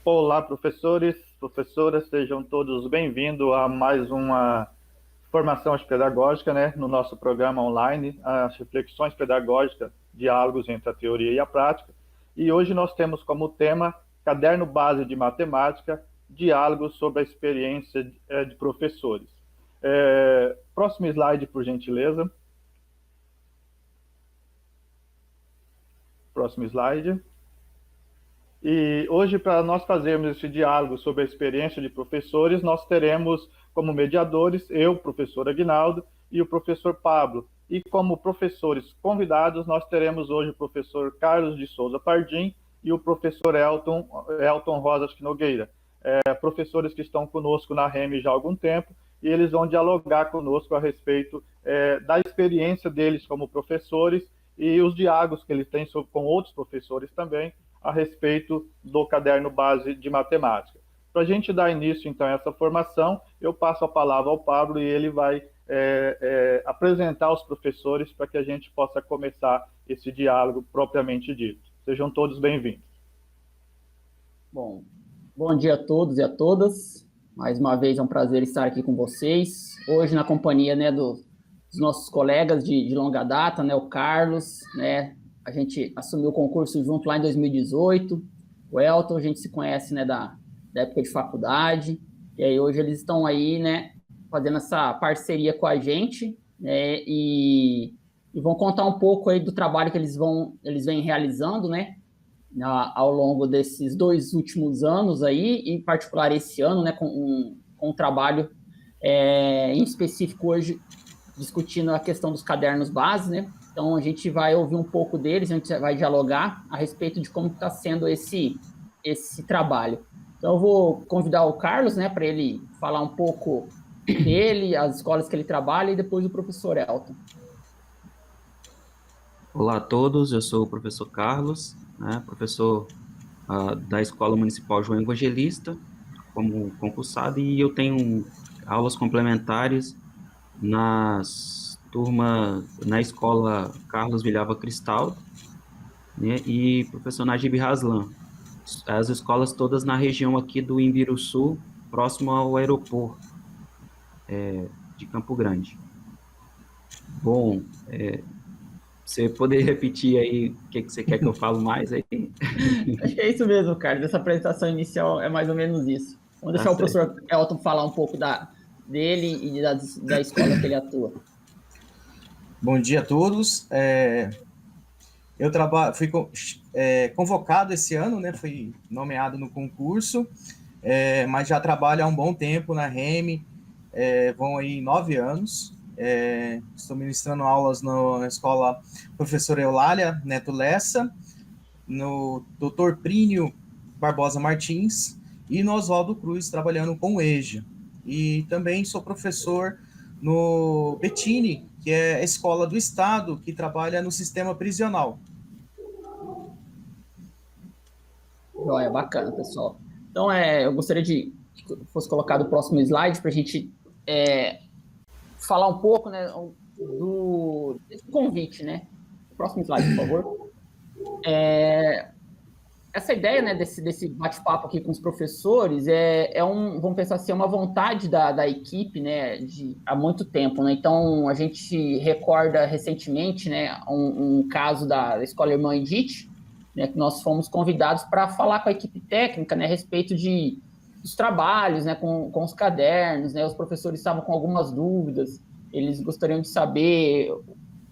Olá, professores, professoras, sejam todos bem-vindos a mais uma formação pedagógica, né, no nosso programa online, as reflexões pedagógicas, diálogos entre a teoria e a prática. E hoje nós temos como tema Caderno Base de Matemática, diálogos sobre a experiência de professores. Próximo slide, por gentileza. Próximo slide. E hoje, para nós fazermos esse diálogo sobre a experiência de professores, nós teremos como mediadores eu, professor Aguinaldo, e o professor Pablo. E como professores convidados, nós teremos hoje o professor Carlos de Souza Pardim e o professor Elton Rosas Nogueira, professores que estão conosco na REME já há algum tempo, e eles vão dialogar conosco a respeito da experiência deles como professores e os diálogos que eles têm com outros professores também, a respeito do caderno base de matemática. Para a gente dar início, então, a essa formação, eu passo a palavra ao Pablo e ele vai apresentar os professores para que a gente possa começar esse diálogo propriamente dito. Sejam todos bem-vindos. Bom dia a todos e a todas. Mais uma vez é um prazer estar aqui com vocês. Hoje na companhia, né, dos nossos colegas de longa data, né, o Carlos, né, a gente assumiu o concurso junto lá em 2018. O Elton, a gente se conhece, né, da época de faculdade. E aí hoje eles estão aí, né, fazendo essa parceria com a gente, né, e vão contar um pouco aí do trabalho que eles vêm realizando, né, ao longo desses 2 últimos anos aí, em particular esse ano, né, com um trabalho em específico hoje, discutindo a questão dos cadernos base, né? Então, a gente vai ouvir um pouco deles, a gente vai dialogar a respeito de como está sendo esse trabalho. Então, eu vou convidar o Carlos, né, para ele falar um pouco dele, as escolas que ele trabalha, e depois o professor Elton. Olá a todos, eu sou o professor Carlos, né, professor da Escola Municipal João Evangelista, como concursado, e eu tenho aulas complementares nas turmas, na Escola Carlos Vilhava Cristal, né, e professor Najib Haslan, as escolas todas na região aqui do Imbiruçu, próximo ao aeroporto de Campo Grande. Bom, você poder repetir aí o que você quer que eu fale mais aí? Acho que é isso mesmo, Carlos. Essa apresentação inicial é mais ou menos isso. Vamos deixar o professor Elton falar um pouco dele e da escola que ele atua. Bom dia a todos. Eu fui convocado esse ano, né? Fui nomeado no concurso, mas já trabalho há um bom tempo na REME, vão aí 9 anos. Estou ministrando aulas na escola professora Eulália Neto Lessa, no Dr. Plínio Barbosa Martins e no Oswaldo Cruz, trabalhando com o EJA. E também sou professor no Bettini, que é a escola do Estado que trabalha no sistema prisional. Joia, bacana, pessoal. Então, eu gostaria que fosse colocado o próximo slide para a gente falar um pouco, né, desse convite, né? Próximo slide, por favor. Essa ideia, né, desse bate-papo aqui com os professores vamos pensar assim, é uma vontade da equipe, né, há muito tempo, né? Então, a gente recorda recentemente, né, um caso da Escola Irmã Edith, né, que nós fomos convidados para falar com a equipe técnica, né, a respeito dos trabalhos, né, com os cadernos, né? Os professores estavam com algumas dúvidas, eles gostariam de saber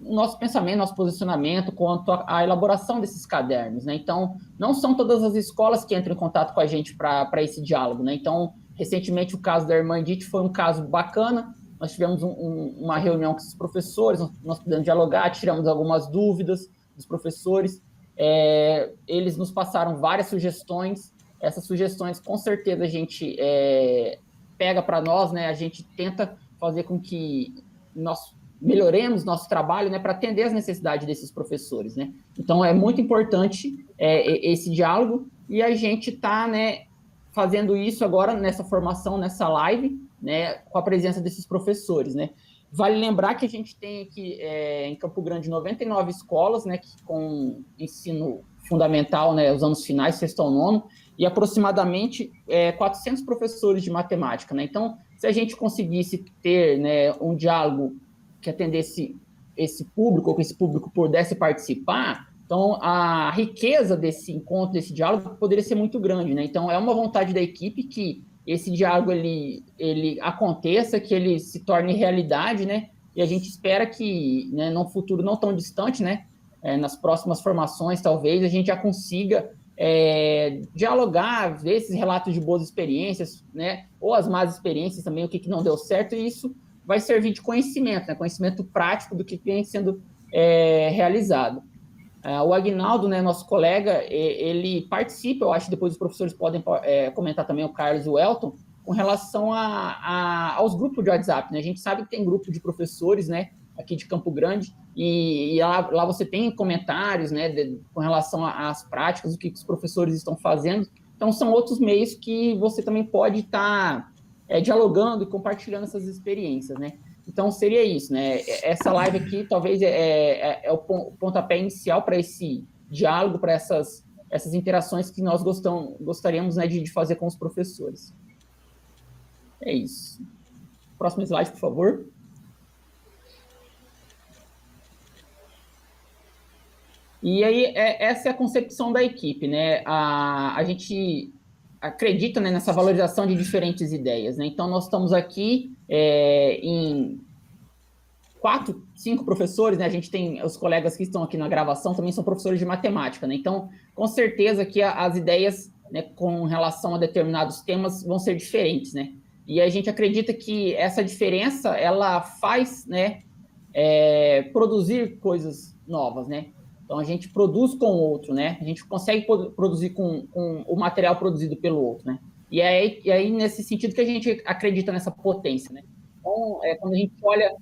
o nosso pensamento, nosso posicionamento quanto à elaboração desses cadernos, né? Então, não são todas as escolas que entram em contato com a gente para esse diálogo, né? Então, recentemente, o caso da Irmã Edith foi um caso bacana, nós tivemos uma reunião com esses professores, nós pudemos dialogar, tiramos algumas dúvidas dos professores, eles nos passaram várias sugestões, essas sugestões, com certeza, a gente pega para nós, né? A gente tenta fazer com que nós melhoremos nosso trabalho, né, para atender as necessidades desses professores, né? Então, é muito importante esse diálogo, e a gente está, né, fazendo isso agora nessa formação, nessa live, né, com a presença desses professores, né? Vale lembrar que a gente tem aqui em Campo Grande 99 escolas, né, com ensino fundamental, né, os anos finais, sexto ao nono, e aproximadamente 400 professores de matemática, né? Então, se a gente conseguisse ter, né, um diálogo que atendesse esse público, ou que esse público pudesse participar, então a riqueza desse encontro, desse diálogo, poderia ser muito grande, né? Então, é uma vontade da equipe que esse diálogo ele aconteça, que ele se torne realidade, né? E a gente espera que, né, num futuro não tão distante, né, nas próximas formações, talvez, a gente já consiga dialogar, ver esses relatos de boas experiências, né, ou as más experiências também, o que não deu certo, e isso vai servir de conhecimento, né, conhecimento prático do que vem sendo realizado. O Aguinaldo, né, nosso colega, ele participa, eu acho que depois os professores podem comentar também, o Carlos e o Elton, com relação aos grupos de WhatsApp, né? A gente sabe que tem grupo de professores, né, aqui de Campo Grande, e lá você tem comentários, né, com relação às práticas, o que os professores estão fazendo. Então, são outros meios que você também pode estar dialogando e compartilhando essas experiências, né? Então, seria isso, né? Essa live aqui talvez é o pontapé inicial para esse diálogo, para essas interações que nós gostaríamos, né, de fazer com os professores. É isso. Próximo slide, por favor. E aí, essa é a concepção da equipe, né? A gente acredita, né, nessa valorização de diferentes ideias, né? Então, nós estamos aqui em 4, 5 professores, né? A gente tem os colegas que estão aqui na gravação, também são professores de matemática, né? Então, com certeza que as ideias, né, com relação a determinados temas vão ser diferentes, né? E a gente acredita que essa diferença, ela faz, né, produzir coisas novas, né? Então, a gente produz com o outro, né? A gente consegue produzir com o material produzido pelo outro, né? E aí, nesse sentido, que a gente acredita nessa potência, né? Então, quando a gente olha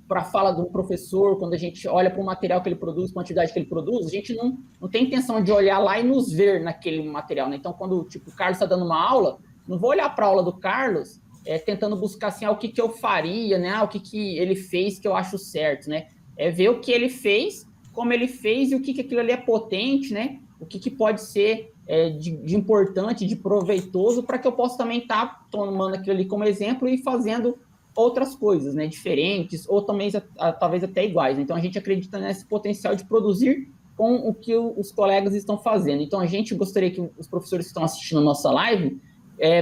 para a fala do professor, quando a gente olha para o material que ele produz, quantidade que ele produz, a gente não tem intenção de olhar lá e nos ver naquele material, né? Então, quando tipo, o Carlos está dando uma aula, não vou olhar para a aula do Carlos tentando buscar assim, o que eu faria, né? O que ele fez que eu acho certo, né? É ver o que ele fez, como ele fez e o que aquilo ali é potente, né? O que pode ser de importante, de proveitoso, para que eu possa também estar tomando aquilo ali como exemplo e fazendo outras coisas, né? Diferentes, ou também talvez até iguais. Então, a gente acredita nesse potencial de produzir com o que os colegas estão fazendo. Então, a gente gostaria que os professores que estão assistindo a nossa live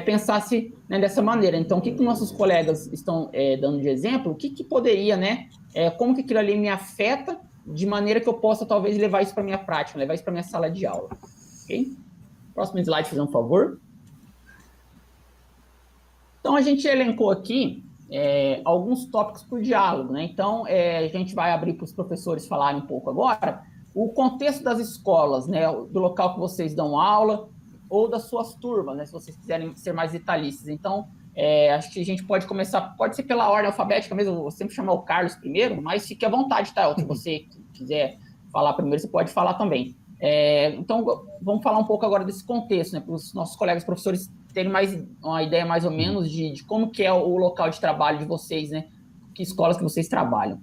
pensasse, né, dessa maneira. Então, o que nossos colegas estão dando de exemplo, o que poderia, né? Como que aquilo ali me afeta de maneira que eu possa, talvez, levar isso para a minha prática, levar isso para a minha sala de aula. Ok? Próximo slide, fazer um favor. Então, a gente elencou aqui alguns tópicos por diálogo, né? Então, a gente vai abrir para os professores falarem um pouco agora o contexto das escolas, né? Do local que vocês dão aula ou das suas turmas, né? Se vocês quiserem ser mais detalhistas. Então, acho que a gente pode começar, pode ser pela ordem alfabética mesmo, eu vou sempre chamar o Carlos primeiro, mas fique à vontade, tá? Se você quiser falar primeiro, você pode falar também. Então, vamos falar um pouco agora desse contexto, né? Para os nossos colegas professores terem uma ideia mais ou menos de como que é o local de trabalho de vocês, né? Que escolas que vocês trabalham.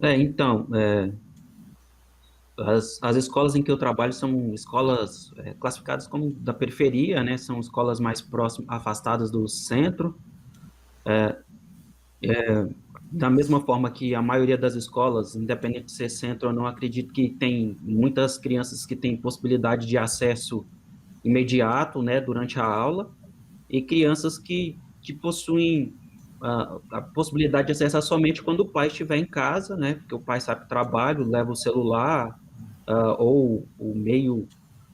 Então, as escolas em que eu trabalho são escolas classificadas como da periferia, né? São escolas mais próximas, afastadas do centro. Da mesma forma que a maioria das escolas, independente de ser centro ou não, acredito que tem muitas crianças que têm possibilidade de acesso imediato, né, durante a aula, e crianças que possuem a possibilidade de acessar somente quando o pai estiver em casa, né, porque o pai sai para o trabalho, leva o celular, ou o meio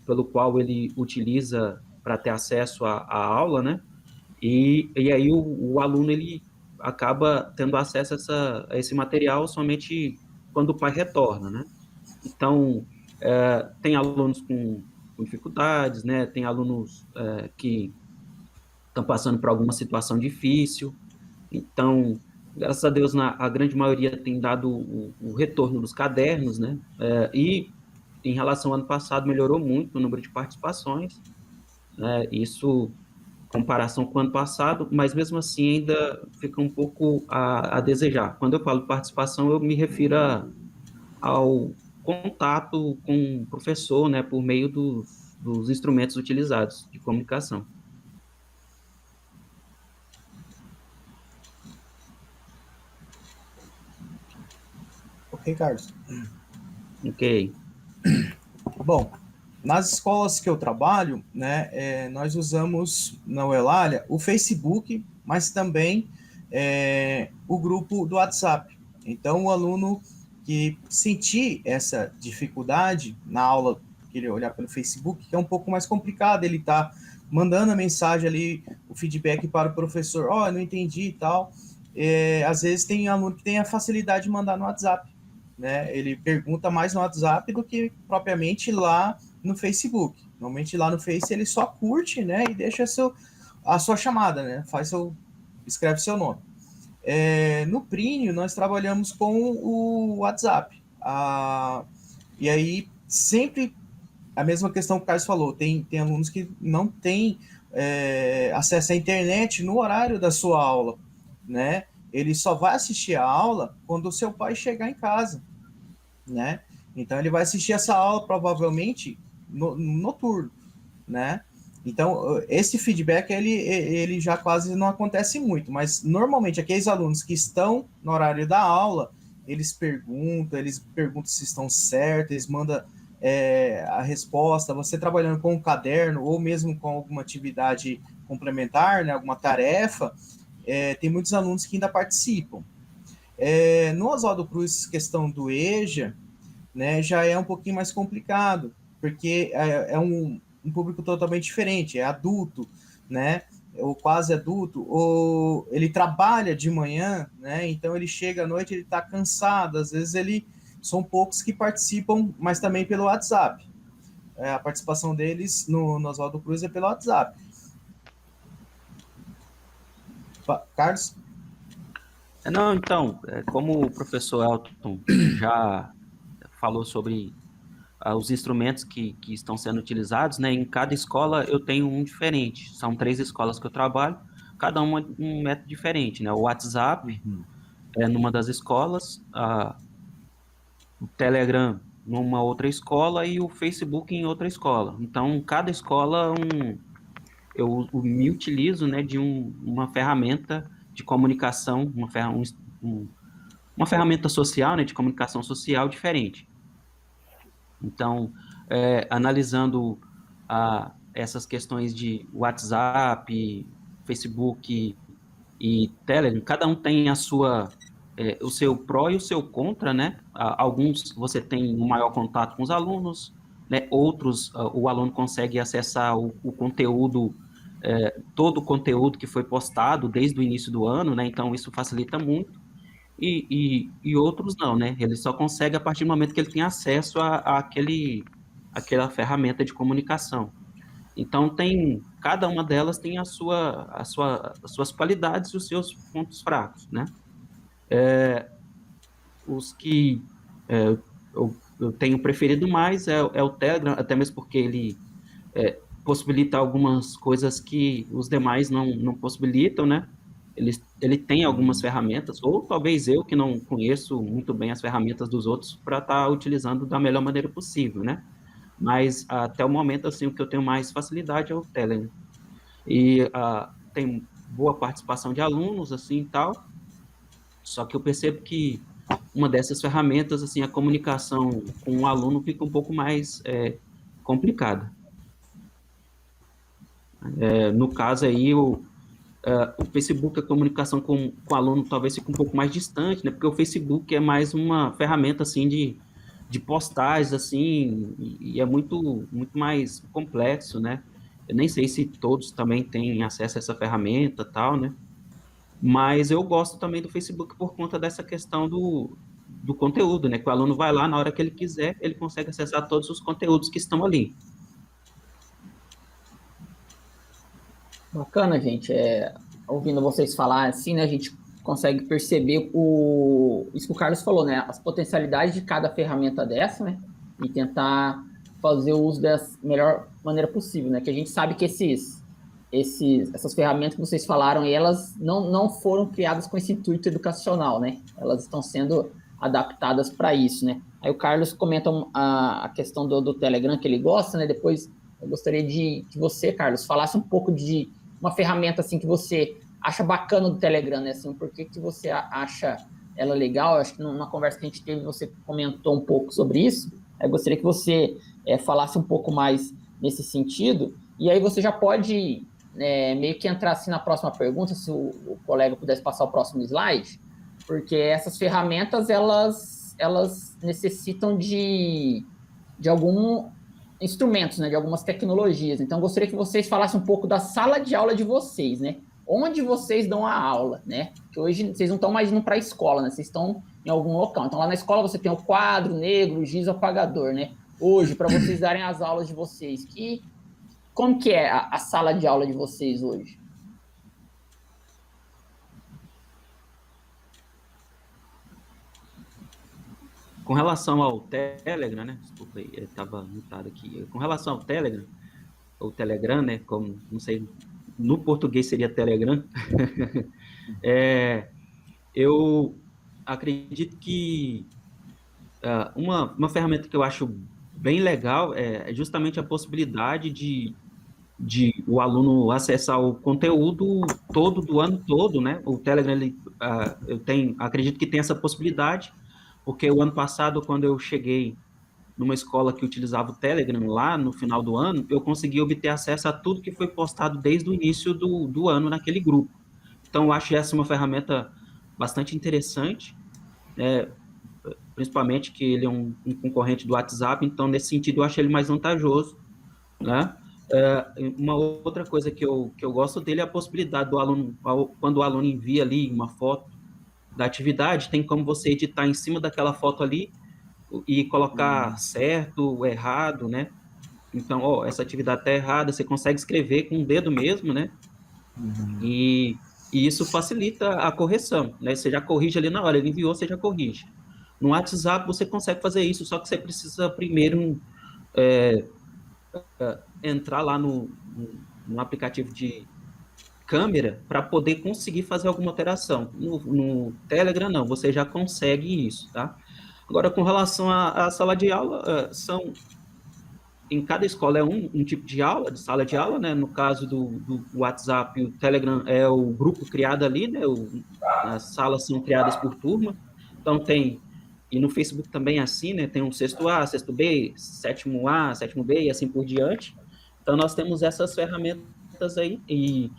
pelo qual ele utiliza para ter acesso à aula, né, e aí o aluno, ele acaba tendo acesso a esse material somente quando o pai retorna, né. Então, tem alunos com dificuldades, né? Tem alunos que estão passando por alguma situação difícil. Então, graças a Deus, a grande maioria tem dado o retorno dos cadernos, né? E, em relação ao ano passado, melhorou muito o número de participações. Isso, em comparação com o ano passado, mas, mesmo assim, ainda fica um pouco a desejar. Quando eu falo participação, eu me refiro ao contato com o professor, né, por meio dos instrumentos utilizados de comunicação. Ok, Carlos. Ok. Bom, nas escolas que eu trabalho, né, nós usamos na Eulália o Facebook, mas também o grupo do WhatsApp. Então, o aluno que sentir essa dificuldade na aula, querer olhar pelo Facebook, que é um pouco mais complicado, ele está mandando a mensagem ali, o feedback para o professor, eu não entendi e tal. Às vezes tem aluno que tem a facilidade de mandar no WhatsApp, né? Ele pergunta mais no WhatsApp do que propriamente lá no Facebook. Normalmente lá no Face ele só curte, né? E deixa a sua chamada, né? Escreve seu nome. No Prínio, nós trabalhamos com o WhatsApp. E aí, sempre a mesma questão que o Carlos falou, tem alunos que não têm acesso à internet no horário da sua aula, né? Ele só vai assistir a aula quando o seu pai chegar em casa, né? Então, ele vai assistir essa aula provavelmente no noturno, né? Então, esse feedback, ele já quase não acontece muito, mas normalmente aqueles alunos que estão no horário da aula, eles perguntam se estão certos, eles mandam a resposta. Você trabalhando com um caderno ou mesmo com alguma atividade complementar, né, alguma tarefa, tem muitos alunos que ainda participam. No Oswaldo Cruz, questão do EJA, né, já é um pouquinho mais complicado, porque é um público totalmente diferente, é adulto, né, ou quase adulto, ou ele trabalha de manhã, né, então ele chega à noite, ele está cansado, às vezes são poucos que participam, mas também pelo WhatsApp. A participação deles no Oswaldo Cruz é pelo WhatsApp. Carlos? Não, então, como o professor Elton já falou sobre os instrumentos que estão sendo utilizados, né? Em cada escola eu tenho um diferente. São 3 escolas que eu trabalho, cada uma um método diferente, né? O WhatsApp é numa das escolas, o Telegram numa outra escola e o Facebook em outra escola. Então, cada escola eu me utilizo, né, de uma ferramenta de comunicação, uma ferramenta social, né, de comunicação social diferente. Então, analisando essas questões de WhatsApp, Facebook e Telegram, cada um tem o seu pró e o seu contra, né? Alguns você tem um maior contato com os alunos, né? Outros o aluno consegue acessar o conteúdo, todo o conteúdo que foi postado desde o início do ano, né? Então isso facilita muito. E outros não, né? Ele só consegue a partir do momento que ele tem acesso àquela ferramenta de comunicação. Então, cada uma delas tem as suas qualidades e os seus pontos fracos, né? Os que eu tenho preferido mais é o Telegram, até mesmo porque ele possibilita algumas coisas que os demais não possibilitam, né? Ele tem algumas ferramentas, ou talvez eu que não conheço muito bem as ferramentas dos outros para estar utilizando da melhor maneira possível, né? Mas até o momento, assim, o que eu tenho mais facilidade é o Telegram. E tem boa participação de alunos, assim, e tal, só que eu percebo que uma dessas ferramentas, assim, a comunicação com o aluno fica um pouco mais complicada. No caso aí, o Facebook, a comunicação com o aluno talvez fique um pouco mais distante, né? Porque o Facebook é mais uma ferramenta, assim, de postagens, assim, e é muito mais complexo, né? Eu nem sei se todos também têm acesso a essa ferramenta, tal, né? Mas eu gosto também do Facebook por conta dessa questão do conteúdo, né? Que o aluno vai lá, na hora que ele quiser, ele consegue acessar todos os conteúdos que estão ali. Bacana, gente. Ouvindo vocês falar assim, né, a gente consegue perceber isso que o Carlos falou, né? As potencialidades de cada ferramenta dessa, né? E tentar fazer o uso da melhor maneira possível, né? Que a gente sabe que essas ferramentas que vocês falaram, elas não foram criadas com esse intuito educacional, né? Elas estão sendo adaptadas para isso, né? Aí o Carlos comenta a questão do Telegram que ele gosta, né? Depois eu gostaria de que você, Carlos, falasse um pouco de uma ferramenta assim que você acha bacana do Telegram, né? Assim, por que você acha ela legal? Eu acho que numa conversa que a gente teve, você comentou um pouco sobre isso. Eu gostaria que você falasse um pouco mais nesse sentido. E aí você já pode meio que entrar assim na próxima pergunta, se o colega pudesse passar o próximo slide, porque essas ferramentas, elas necessitam de alguns instrumentos, né, de algumas tecnologias. Então, eu gostaria que vocês falassem um pouco da sala de aula de vocês, né? Onde vocês dão a aula, né? Que hoje vocês não estão mais indo para a escola, né? Vocês estão em algum local. Então, lá na escola você tem o quadro negro, o giz, o apagador, né? Hoje, para vocês darem as aulas de vocês, como que é a sala de aula de vocês hoje? Com relação ao Telegram, né? Desculpa aí, eu estava mutado aqui. Com relação ao Telegram, ou Telegram, né? Como, não sei, no português seria Telegram. Eu acredito que uma ferramenta que eu acho bem legal é justamente a possibilidade de o aluno acessar o conteúdo todo do ano todo, né? O Telegram, acredito que tem essa possibilidade, porque o ano passado, quando eu cheguei numa escola que utilizava o Telegram lá no final do ano, eu consegui obter acesso a tudo que foi postado desde o início do ano naquele grupo. Então, eu acho essa uma ferramenta bastante interessante, principalmente que ele é um concorrente do WhatsApp, então, nesse sentido, eu acho ele mais vantajoso, né? Uma outra coisa que eu gosto dele é a possibilidade do aluno, quando o aluno envia ali uma foto da atividade, tem como você editar em cima daquela foto ali e colocar certo ou errado, né? Então, essa atividade está errada, você consegue escrever com o dedo mesmo, né? E isso facilita a correção, né? Você já corrige ali na hora, ele enviou, você já corrige. No WhatsApp você consegue fazer isso, só que você precisa primeiro entrar lá no aplicativo de câmera para poder conseguir fazer alguma alteração. No Telegram, não, você já consegue isso, tá? Agora, com relação à sala de aula, em cada escola é um tipo de aula, de sala de aula, né? No caso do WhatsApp, o Telegram é o grupo criado ali, né? As salas são criadas por turma, então e no Facebook também é assim, né? Tem um sexto A, sexto B, sétimo A, sétimo B e assim por diante. Então, nós temos essas ferramentas aí e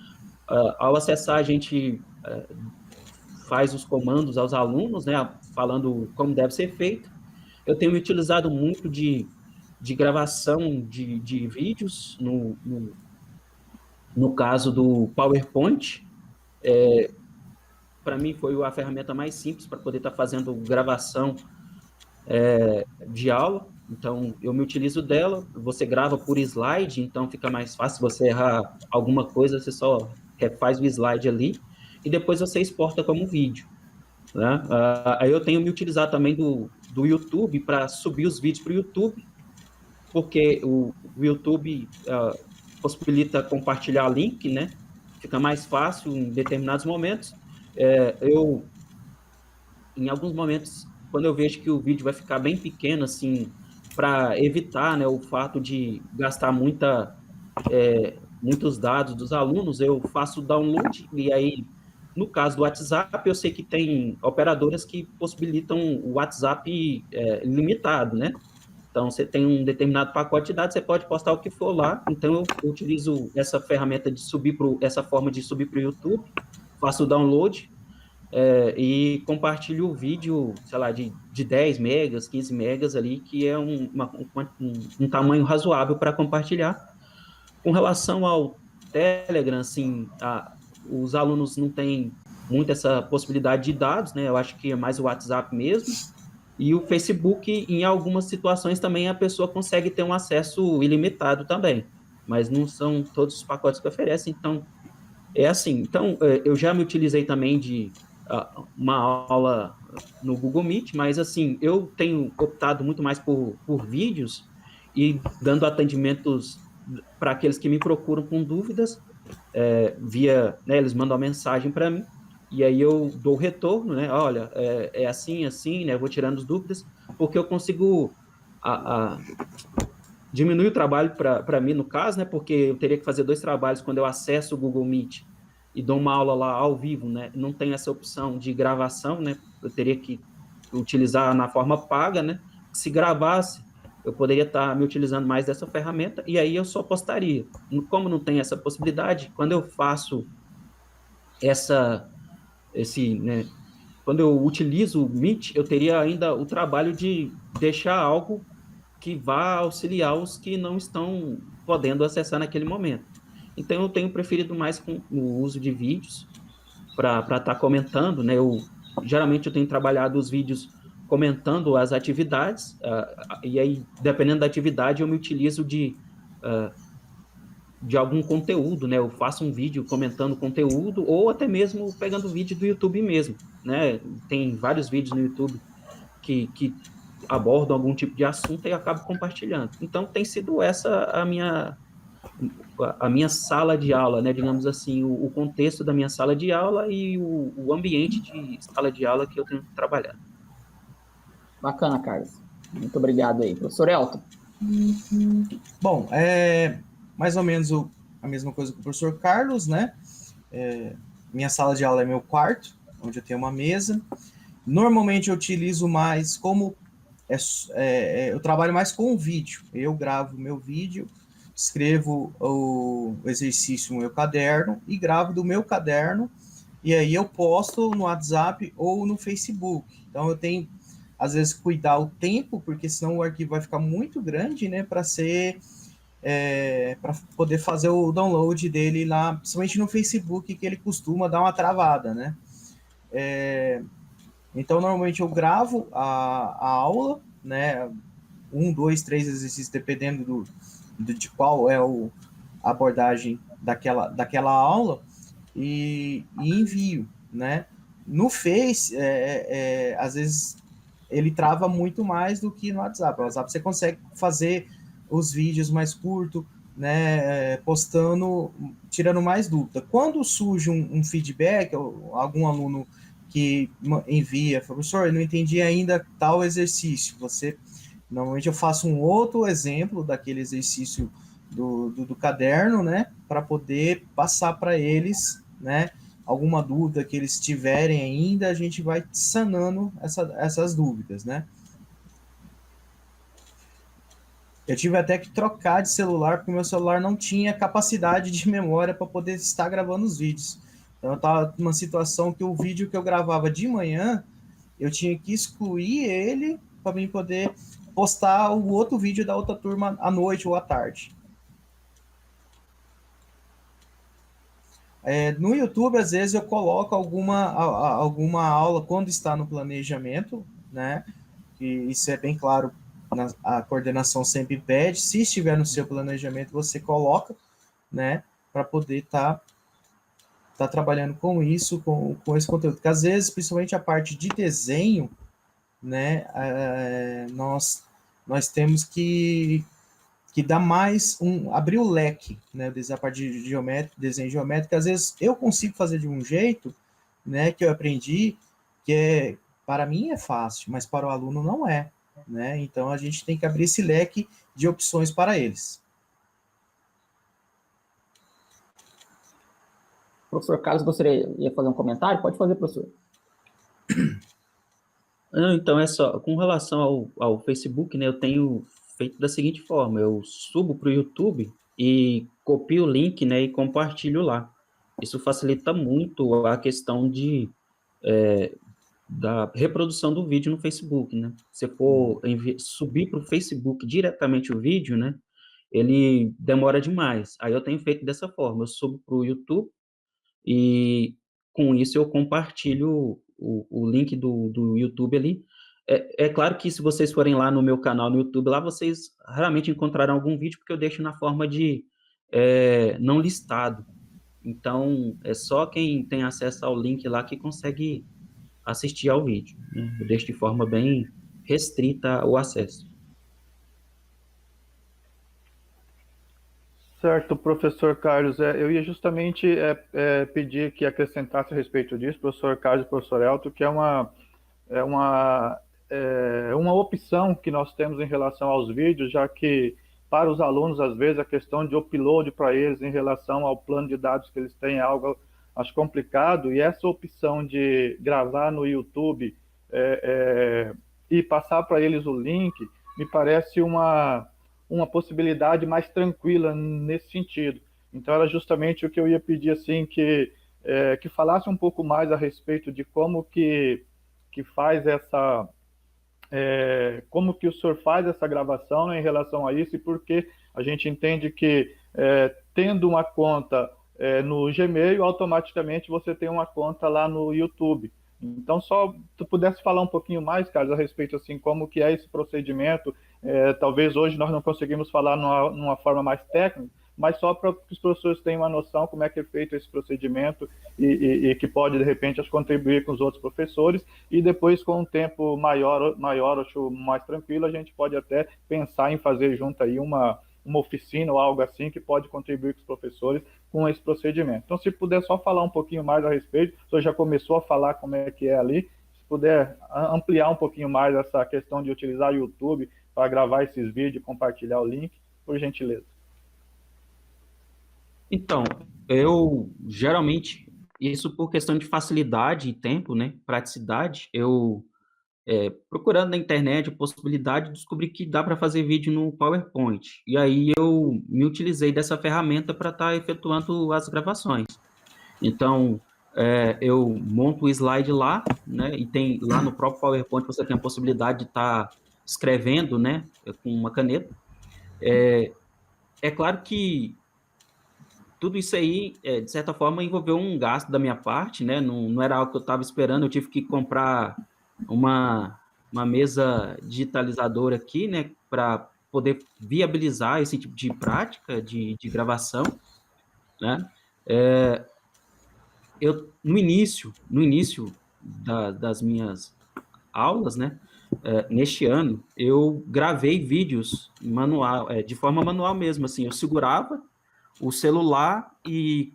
ao acessar, a gente faz os comandos aos alunos, né? Falando como deve ser feito. Eu tenho utilizado muito de gravação de vídeos, no caso do PowerPoint. Para mim, foi a ferramenta mais simples para poder estar fazendo gravação de aula. Então, eu me utilizo dela. Você grava por slide, então fica mais fácil. Se você errar alguma coisa, você só refaz o slide ali e depois você exporta como vídeo, né? Aí eu tenho me utilizado também do YouTube para subir os vídeos para o YouTube, porque o YouTube possibilita compartilhar link, né? Fica mais fácil em determinados momentos. Em alguns momentos, quando eu vejo que o vídeo vai ficar bem pequeno, assim, para evitar, né, o fato de gastar muitos dados dos alunos, eu faço o download, e aí, no caso do WhatsApp, eu sei que tem operadoras que possibilitam o WhatsApp limitado, né? Então, você tem um determinado pacote de dados, você pode postar o que for lá. Então, eu utilizo essa ferramenta essa forma de subir para o YouTube, faço o download e compartilho o vídeo, sei lá, de 10 megas, 15 megas ali, que é um tamanho razoável para compartilhar. Com relação ao Telegram, assim, os alunos não têm muito essa possibilidade de dados, né? Eu acho que é mais o WhatsApp mesmo. E o Facebook, em algumas situações, também a pessoa consegue ter um acesso ilimitado também. Mas não são todos os pacotes que oferecem, então é assim. Então, eu já me utilizei também de uma aula no Google Meet, mas assim, eu tenho optado muito mais por vídeos e dando atendimentos para aqueles que me procuram com dúvidas, via, né, eles mandam uma mensagem para mim, e aí eu dou o retorno, né, olha, assim, né, eu vou tirando as dúvidas, porque eu consigo diminuir o trabalho para mim, no caso, né? Porque eu teria que fazer 2 trabalhos quando eu acesso o Google Meet e dou uma aula lá ao vivo, né? Não tem essa opção de gravação, né? Eu teria que utilizar na forma paga, né? Se gravasse, eu poderia estar me utilizando mais dessa ferramenta e aí eu só postaria. Como não tem essa possibilidade, quando eu faço né, quando eu utilizo o Meet, eu teria ainda o trabalho de deixar algo que vá auxiliar os que não estão podendo acessar naquele momento. Então, eu tenho preferido mais com o uso de vídeos para estar comentando, né? Geralmente eu tenho trabalhado os vídeos comentando as atividades, e aí, dependendo da atividade, eu me utilizo de algum conteúdo, né? Eu faço um vídeo comentando conteúdo, ou até mesmo pegando vídeo do YouTube mesmo, né? Tem vários vídeos no YouTube que abordam algum tipo de assunto e eu acabo compartilhando. Então, tem sido essa a minha sala de aula, né? Digamos assim, o contexto da minha sala de aula e o ambiente de sala de aula que eu tenho trabalhado. Bacana, Carlos. Muito obrigado aí. Professor Elton. Bom, mais ou menos a mesma coisa que o professor Carlos, né? Minha sala de aula é meu quarto, onde eu tenho uma mesa. Normalmente eu utilizo mais como eu trabalho mais com o vídeo. Eu gravo meu vídeo, escrevo o exercício no meu caderno e gravo do meu caderno, e aí eu posto no WhatsApp ou no Facebook. Então eu tenho, às vezes, cuidar o tempo, porque senão o arquivo vai ficar muito grande, né, para poder fazer o download dele lá, principalmente no Facebook, que ele costuma dar uma travada, né? Então, normalmente eu gravo a aula, né? 1, 2, 3 exercícios, dependendo de qual é a abordagem daquela aula, e envio, né? No Face, às vezes, ele trava muito mais do que no WhatsApp. No WhatsApp você consegue fazer os vídeos mais curtos, né? Postando, tirando mais dúvida. Quando surge um feedback, algum aluno que envia, professor, eu não entendi ainda tal exercício. Normalmente eu faço um outro exemplo daquele exercício do caderno, né, para poder passar para eles, né, alguma dúvida que eles tiverem ainda, a gente vai sanando essas dúvidas, né. Eu tive até que trocar de celular, porque o meu celular não tinha capacidade de memória para poder estar gravando os vídeos. Então, eu estava numa situação que o vídeo que eu gravava de manhã, eu tinha que excluir ele para mim poder postar o outro vídeo da outra turma à noite ou à tarde. No YouTube, às vezes, eu coloco alguma aula quando está no planejamento, né? E isso é bem claro, a coordenação sempre pede. Se estiver no seu planejamento, você coloca, né? Para poder estar trabalhando com isso, com esse conteúdo. Porque às vezes, principalmente a parte de desenho, né? Nós temos que dar mais abrir o leque, né? A parte de desenho geométrico, às vezes eu consigo fazer de um jeito, né? Que eu aprendi, que para mim é fácil, mas para o aluno não é, né? Então a gente tem que abrir esse leque de opções para eles. Professor Carlos, gostaria de fazer um comentário? Pode fazer, professor. Então, é só, com relação ao Facebook, né, eu tenho feito da seguinte forma, eu subo para o YouTube e copio o link, né, e compartilho lá. Isso facilita muito a questão da reprodução do vídeo no Facebook, né? Se for subir para o Facebook diretamente o vídeo, né, ele demora demais. Aí eu tenho feito dessa forma, eu subo para o YouTube e com isso eu compartilho o link do YouTube ali. É claro que se vocês forem lá no meu canal no YouTube, lá vocês raramente encontrarão algum vídeo, porque eu deixo na forma de não listado. Então, é só quem tem acesso ao link lá que consegue assistir ao vídeo, né? Eu deixo de forma bem restrita o acesso. Certo, professor Carlos. Eu ia justamente pedir que acrescentasse a respeito disso, professor Carlos e professor Elton, que uma opção que nós temos em relação aos vídeos, já que para os alunos, às vezes, a questão de upload para eles em relação ao plano de dados que eles têm é algo, acho, complicado, e essa opção de gravar no YouTube e passar para eles o link, me parece uma possibilidade mais tranquila nesse sentido. Então, era justamente o que eu ia pedir, assim, que falasse um pouco mais a respeito de como que faz essa... como que o senhor faz essa gravação, né, em relação a isso, e porque a gente entende que, tendo uma conta no Gmail, automaticamente você tem uma conta lá no YouTube. Então, só tu pudesse falar um pouquinho mais, Carlos, a respeito, assim, como que é esse procedimento. Talvez hoje nós não conseguimos falar numa forma mais técnica, mas só para que os professores tenham uma noção como é que é feito esse procedimento e que pode, de repente, contribuir com os outros professores, e depois, com um tempo maior, acho mais tranquilo, a gente pode até pensar em fazer junto aí uma oficina ou algo assim que pode contribuir com os professores com esse procedimento. Então, se puder só falar um pouquinho mais a respeito, o senhor já começou a falar como é que é ali, se puder ampliar um pouquinho mais essa questão de utilizar o YouTube para gravar esses vídeos e compartilhar o link, por gentileza. Então, eu geralmente, isso por questão de facilidade e tempo, né, praticidade, eu procurando na internet a possibilidade, descobri que dá para fazer vídeo no PowerPoint. E aí eu me utilizei dessa ferramenta para estar efetuando as gravações. Então, eu monto o slide lá, né, e tem lá no próprio PowerPoint você tem a possibilidade de estar escrevendo, né, com uma caneta. É claro que tudo isso aí, de certa forma, envolveu um gasto da minha parte, né? Não era algo que eu estava esperando, eu tive que comprar uma mesa digitalizadora aqui, né? Para poder viabilizar esse tipo de prática de gravação, né? No início das minhas aulas, né? Neste ano, eu gravei vídeos de forma manual mesmo, assim, eu segurava o celular e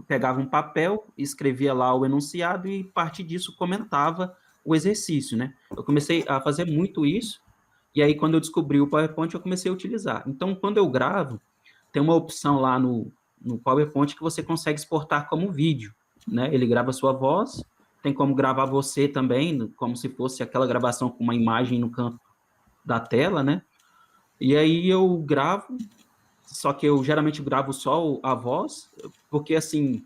pegava um papel, escrevia lá o enunciado e, a partir disso, comentava o exercício, né? Eu comecei a fazer muito isso, e aí, quando eu descobri o PowerPoint, eu comecei a utilizar. Então, quando eu gravo, tem uma opção lá no PowerPoint que você consegue exportar como vídeo, né? Ele grava a sua voz, tem como gravar você também, como se fosse aquela gravação com uma imagem no canto da tela, né? E aí eu gravo, só que eu geralmente gravo só a voz, porque, assim,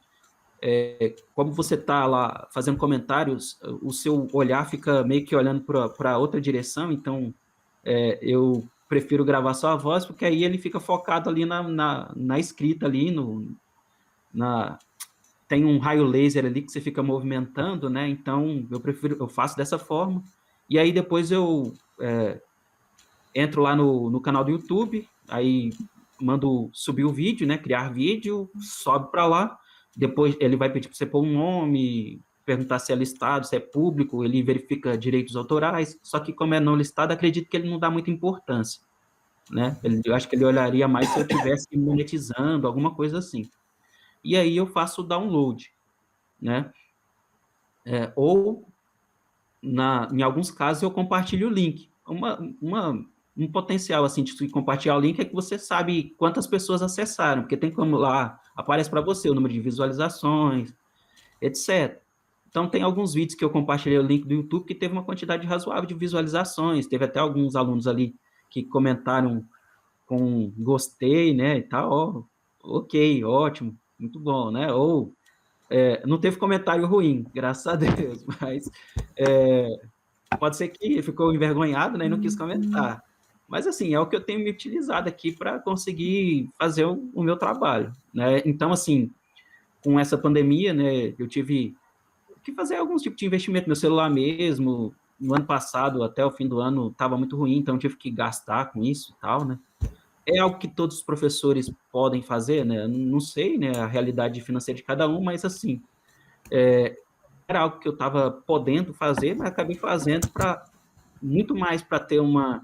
como você está lá fazendo comentários, o seu olhar fica meio que olhando para outra direção, então eu prefiro gravar só a voz, porque aí ele fica focado ali na escrita ali, tem um raio laser ali que você fica movimentando, né? Então, eu faço dessa forma, e aí depois eu entro lá no canal do YouTube, aí mando subir o vídeo, né? Criar vídeo, sobe para lá. Depois ele vai pedir para você pôr um nome, perguntar se é listado, se é público, ele verifica direitos autorais. Só que, como é não listado, acredito que ele não dá muita importância, né? Eu acho que ele olharia mais se eu estivesse monetizando, alguma coisa assim. E aí eu faço o download, né? Ou, em alguns casos, eu compartilho o link. Um potencial, assim, de compartilhar o link é que você sabe quantas pessoas acessaram, porque tem como lá, aparece para você o número de visualizações, etc. Então, tem alguns vídeos que eu compartilhei o link do YouTube que teve uma quantidade razoável de visualizações, teve até alguns alunos ali que comentaram com gostei, né, e tal, ok, ótimo, muito bom, né, ou não teve comentário ruim, graças a Deus, mas pode ser que ficou envergonhado, né, e não quis comentar. Mas, assim, é o que eu tenho me utilizado aqui para conseguir fazer o meu trabalho, né? Então, assim, com essa pandemia, né, eu tive que fazer alguns tipos de investimento. Meu celular mesmo, no ano passado, até o fim do ano, estava muito ruim, então eu tive que gastar com isso e tal, né? É algo que todos os professores podem fazer, né? Não sei, né, a realidade financeira de cada um, mas, assim, era algo que eu estava podendo fazer, mas acabei fazendo muito mais para ter uma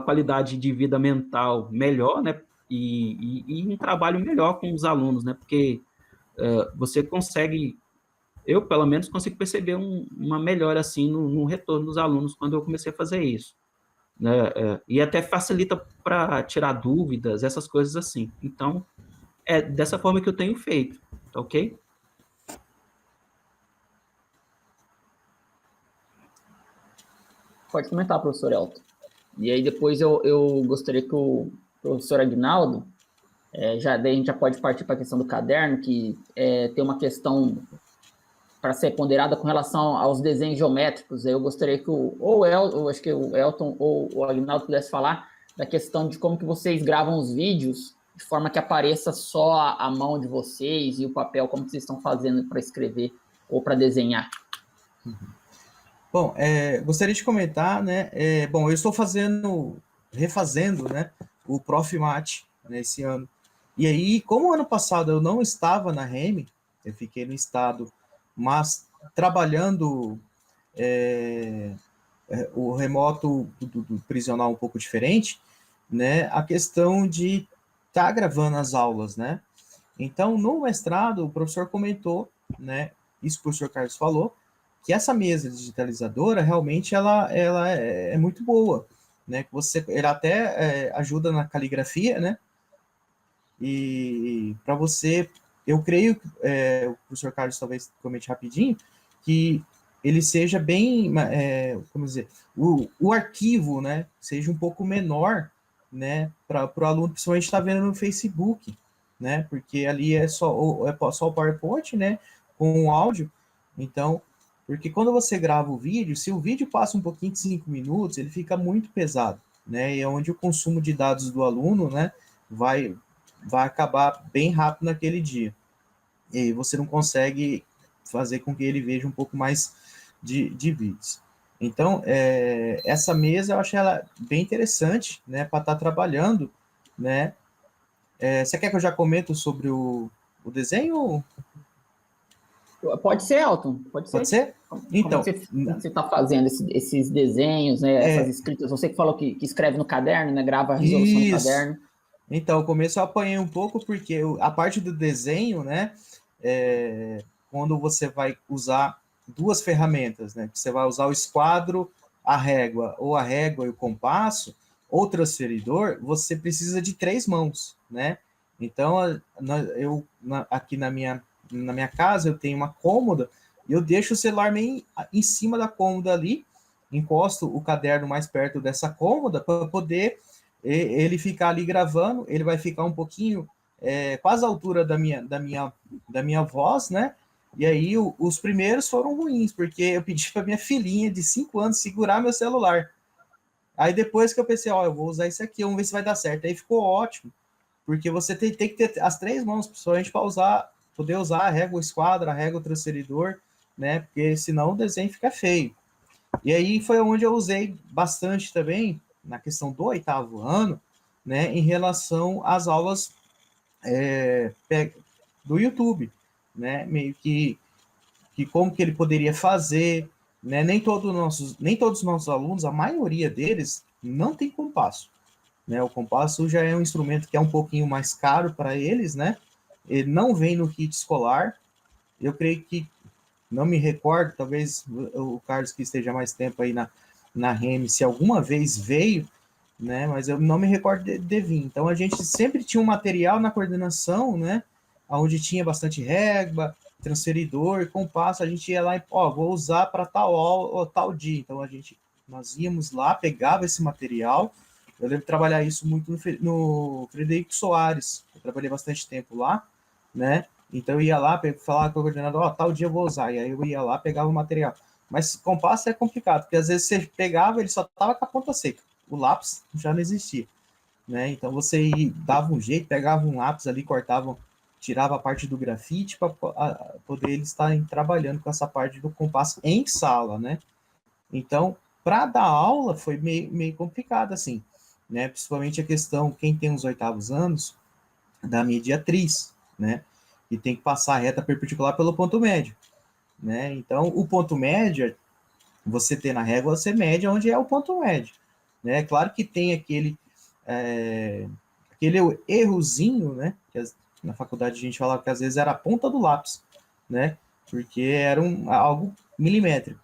qualidade de vida mental melhor, né? E um trabalho melhor com os alunos, né? Porque você consegue eu, pelo menos, consigo perceber uma melhora, assim, no retorno dos alunos quando eu comecei a fazer isso, né? E até facilita para tirar dúvidas, essas coisas assim. Então, é dessa forma que eu tenho feito, tá ok? Pode comentar, professor Elton. E aí depois eu gostaria que o professor Aguinaldo, daí a gente já pode partir para a questão do caderno, que tem uma questão para ser ponderada com relação aos desenhos geométricos. Eu gostaria que acho que o Elton ou o Aguinaldo pudesse falar da questão de como que vocês gravam os vídeos de forma que apareça só a mão de vocês e o papel, como que vocês estão fazendo para escrever ou para desenhar. Bom, gostaria de comentar, né? Bom, eu estou refazendo, né, o Profimate, né, esse ano. E aí, como ano passado eu não estava na REME, eu fiquei no estado, mas trabalhando o remoto do prisional um pouco diferente, né? A questão de estar gravando as aulas, né? Então, no mestrado, o professor comentou, né? Isso que o professor Carlos falou, que essa mesa digitalizadora realmente ela é muito boa, né? Ela até ajuda na caligrafia, né? E para você, eu creio, o professor Carlos talvez comente rapidinho, que ele seja bem, como dizer, o arquivo, né? Seja um pouco menor, né? Para o aluno, principalmente está vendo no Facebook, né? Porque ali é só o PowerPoint, né? Com o áudio. Então, porque quando você grava o vídeo, se o vídeo passa um pouquinho de 5 minutos, ele fica muito pesado, né? E é onde o consumo de dados do aluno, né? Vai acabar bem rápido naquele dia. E você não consegue fazer com que ele veja um pouco mais de vídeos. Então, essa mesa eu achei ela bem interessante, né, para estar trabalhando, né. Você quer que eu já comento sobre o desenho? Pode ser, Elton, pode Pode ser. ser? Como Então, que você está fazendo esses desenhos, né, essas escritas? Você que falou que escreve no caderno, né, grava a resolução no isso. caderno. Então, no começo eu apanhei um pouco, porque a parte do desenho, né, quando você vai usar duas ferramentas, né, você vai usar o esquadro, a régua, ou a régua e o compasso, ou transferidor, você precisa de 3 mãos, né? Então, aqui na minha casa, eu tenho uma cômoda, e eu deixo o celular meio em cima da cômoda ali, encosto o caderno mais perto dessa cômoda, para poder ele ficar ali gravando, ele vai ficar um pouquinho quase a altura da minha voz, né? E aí os primeiros foram ruins, porque eu pedi para minha filhinha de 5 anos segurar meu celular. Aí depois que eu pensei, eu vou usar isso aqui, vamos ver se vai dar certo. Aí ficou ótimo, porque você tem que ter as 3 mãos, principalmente para poder usar a régua esquadra, a régua transferidor, né? Porque senão o desenho fica feio. E aí foi onde eu usei bastante também, na questão do 8º ano, né, em relação às aulas do YouTube, né, meio que como que ele poderia fazer, né, nem todos os nossos alunos, a maioria deles, não tem compasso, né, o compasso já é um instrumento que é um pouquinho mais caro para eles, né, ele não vem no kit escolar, eu creio que, não me recordo, talvez o Carlos que esteja mais tempo aí na REME, se alguma vez veio, né? Mas eu não me recordo de vir. Então a gente sempre tinha um material na coordenação, né? Onde tinha bastante régua, transferidor, compasso. A gente ia lá e, vou usar para tal dia. Então nós íamos lá, pegava esse material. Eu lembro de trabalhar isso muito no Frederico Soares. Eu trabalhei bastante tempo lá, né? Então eu ia lá, falar com o coordenador, tal dia eu vou usar. E aí eu ia lá, pegava o material. Mas compasso é complicado, porque às vezes você pegava, ele só tava com a ponta seca. O lápis já não existia, né? Então você dava um jeito, pegava um lápis ali, cortava, tirava a parte do grafite para poder eles estarem trabalhando com essa parte do compasso em sala, né? Então, para dar aula foi meio complicado, assim, né? Principalmente a questão, quem tem os 8º anos, da mediatriz, né? E tem que passar a reta perpendicular pelo ponto médio, né? Então, o ponto médio, você tem na régua, você mede onde é o ponto médio, né? Claro que tem aquele errozinho, né? Que na faculdade a gente falava que às vezes era a ponta do lápis, né? porque era algo milimétrico.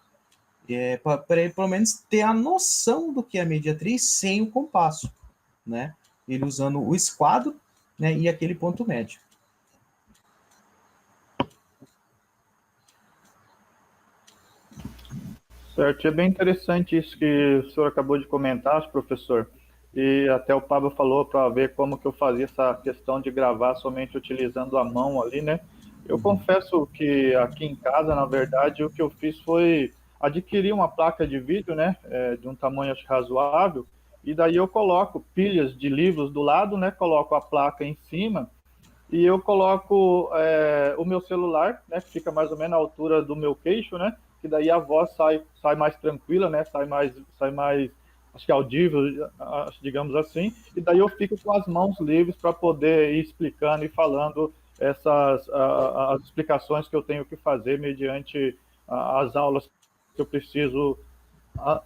Para ele, pelo menos, ter a noção do que é a mediatriz sem o compasso, né? Ele usando o esquadro, né, e aquele ponto médio. Certo, é bem interessante isso que o senhor acabou de comentar, professor. E até o Pablo falou para ver como que eu fazia essa questão de gravar somente utilizando a mão ali, né? Eu confesso que aqui em casa, na verdade, o que eu fiz foi adquirir uma placa de vídeo, né? De um tamanho acho razoável, e daí eu coloco pilhas de livros do lado, né? Coloco a placa em cima e eu coloco o meu celular, né? Que fica mais ou menos à altura do meu queixo, né? Que daí a voz sai mais tranquila, né? Sai mais, acho que audível, digamos assim. E daí eu fico com as mãos livres para poder ir explicando e falando as explicações que eu tenho que fazer mediante as aulas que eu preciso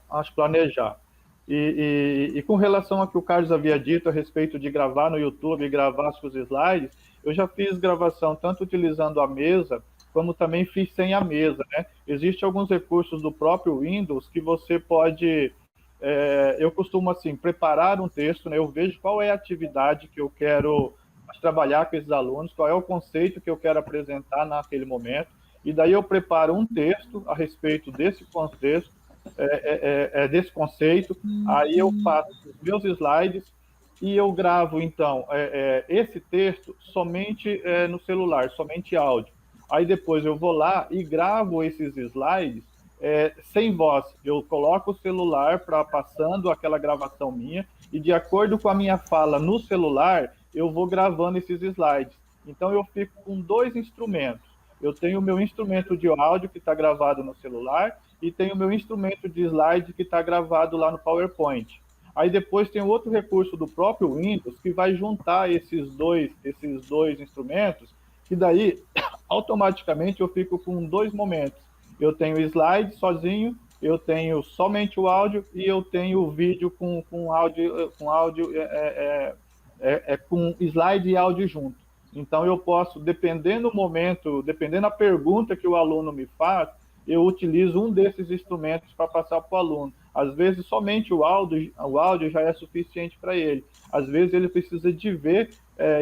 acho planejar. E com relação ao que o Carlos havia dito a respeito de gravar no YouTube e gravar os slides, eu já fiz gravação tanto utilizando a mesa, como também fiz sem a mesa, né? Existem alguns recursos do próprio Windows que você pode... eu costumo, assim, preparar um texto, né? Eu vejo qual é a atividade que eu quero trabalhar com esses alunos, qual é o conceito que eu quero apresentar naquele momento, e daí eu preparo um texto a respeito desse contexto, desse conceito, aí eu faço os meus slides e eu gravo, então, esse texto somente no celular, somente áudio. Aí depois eu vou lá e gravo esses slides sem voz. Eu coloco o celular para passando aquela gravação minha e de acordo com a minha fala no celular, eu vou gravando esses slides. Então eu fico com dois instrumentos. Eu tenho o meu instrumento de áudio que está gravado no celular e tenho o meu instrumento de slide que está gravado lá no PowerPoint. Aí depois tem outro recurso do próprio Windows que vai juntar esses dois instrumentos, e daí automaticamente eu fico com dois momentos. Eu tenho o slide sozinho, eu tenho somente o áudio e eu tenho o vídeo com slide e áudio junto. Então eu posso, dependendo do momento, dependendo da pergunta que o aluno me faz, eu utilizo um desses instrumentos para passar para o aluno. Às vezes, somente o áudio já é suficiente para ele. Às vezes, ele precisa de ver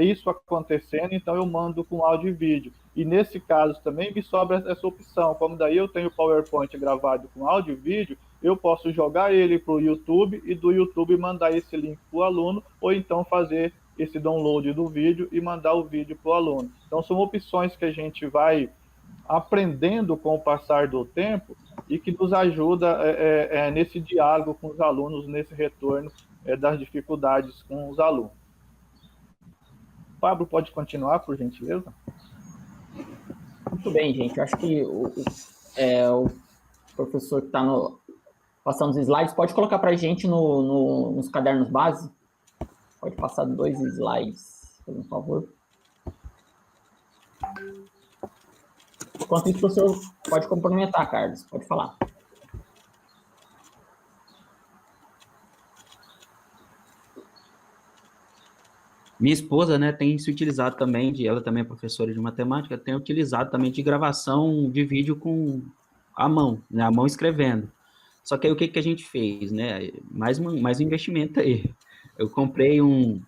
isso acontecendo, então eu mando com áudio e vídeo. E nesse caso também me sobra essa opção. Como daí eu tenho o PowerPoint gravado com áudio e vídeo, eu posso jogar ele para o YouTube e do YouTube mandar esse link para o aluno, ou então fazer esse download do vídeo e mandar o vídeo para o aluno. Então, são opções que a gente vai aprendendo com o passar do tempo e que nos ajuda nesse diálogo com os alunos, nesse retorno das dificuldades com os alunos. Pablo, pode continuar, por gentileza? Muito bem, gente. Eu acho que o professor que está passando os slides pode colocar para a gente nos cadernos base. Pode passar 2 slides, por favor. Enquanto isso, o professor pode complementar, Carlos. Pode falar. Minha esposa, né, tem se utilizado também, ela também é professora de matemática, tem utilizado também de gravação de vídeo com a mão, né, a mão escrevendo. Só que aí o que a gente fez, né, mais um investimento aí. Eu comprei um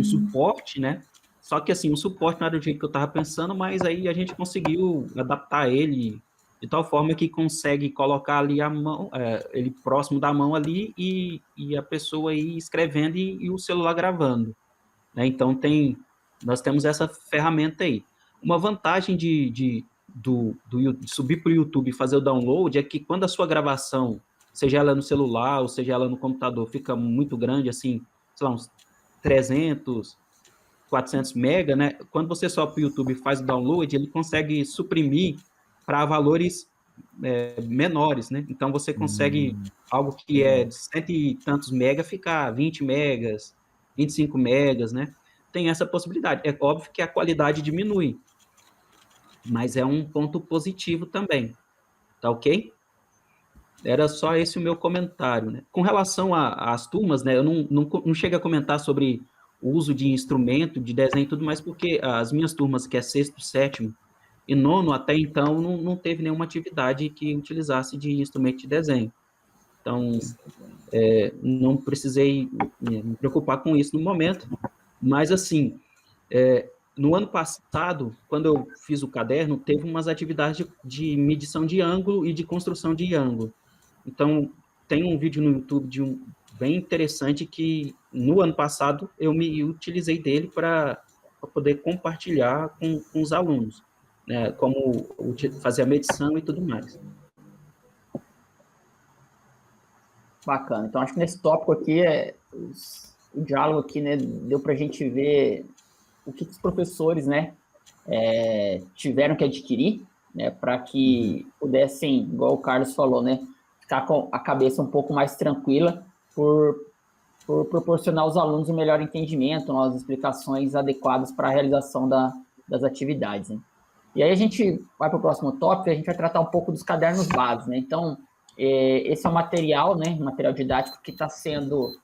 suporte, né, só que assim, o suporte não era do jeito que eu estava pensando, mas aí a gente conseguiu adaptar ele de tal forma que consegue colocar ali a mão, ele próximo da mão ali e a pessoa aí escrevendo e o celular gravando. Né? Então, nós temos essa ferramenta aí. Uma vantagem de subir para o YouTube e fazer o download é que quando a sua gravação, seja ela no celular ou seja ela no computador, fica muito grande, assim, sei lá, uns 300, 400 mega, né? Quando você sobe para o YouTube e faz o download, ele consegue suprimir para valores menores, né? Então, você consegue algo que é de 100 e tantos mega ficar 20 megas, 25 megas, né? Tem essa possibilidade. É óbvio que a qualidade diminui, mas é um ponto positivo também. Tá ok? Era só esse o meu comentário, né? Com relação às turmas, né? Eu não chego a comentar sobre o uso de instrumento, de desenho e tudo mais, porque as minhas turmas, que é 6º, 7º, e nono, até então, não teve nenhuma atividade que utilizasse de instrumento de desenho. Então, não precisei me preocupar com isso no momento, mas, assim, no ano passado, quando eu fiz o caderno, teve umas atividades de medição de ângulo e de construção de ângulo. Então, tem um vídeo no YouTube bem interessante que, no ano passado, eu me utilizei dele para poder compartilhar com os alunos, né, como fazer a medição e tudo mais. Bacana. Então, acho que nesse tópico aqui, o diálogo aqui, né, deu para a gente ver o que os professores, né, tiveram que adquirir, né, para que pudessem, igual o Carlos falou, né, ficar com a cabeça um pouco mais tranquila por proporcionar aos alunos um melhor entendimento, as explicações adequadas para a realização das atividades, né. E aí a gente vai para o próximo tópico, a gente vai tratar um pouco dos cadernos base, né. Então, esse é um material, né, um material didático que está sendo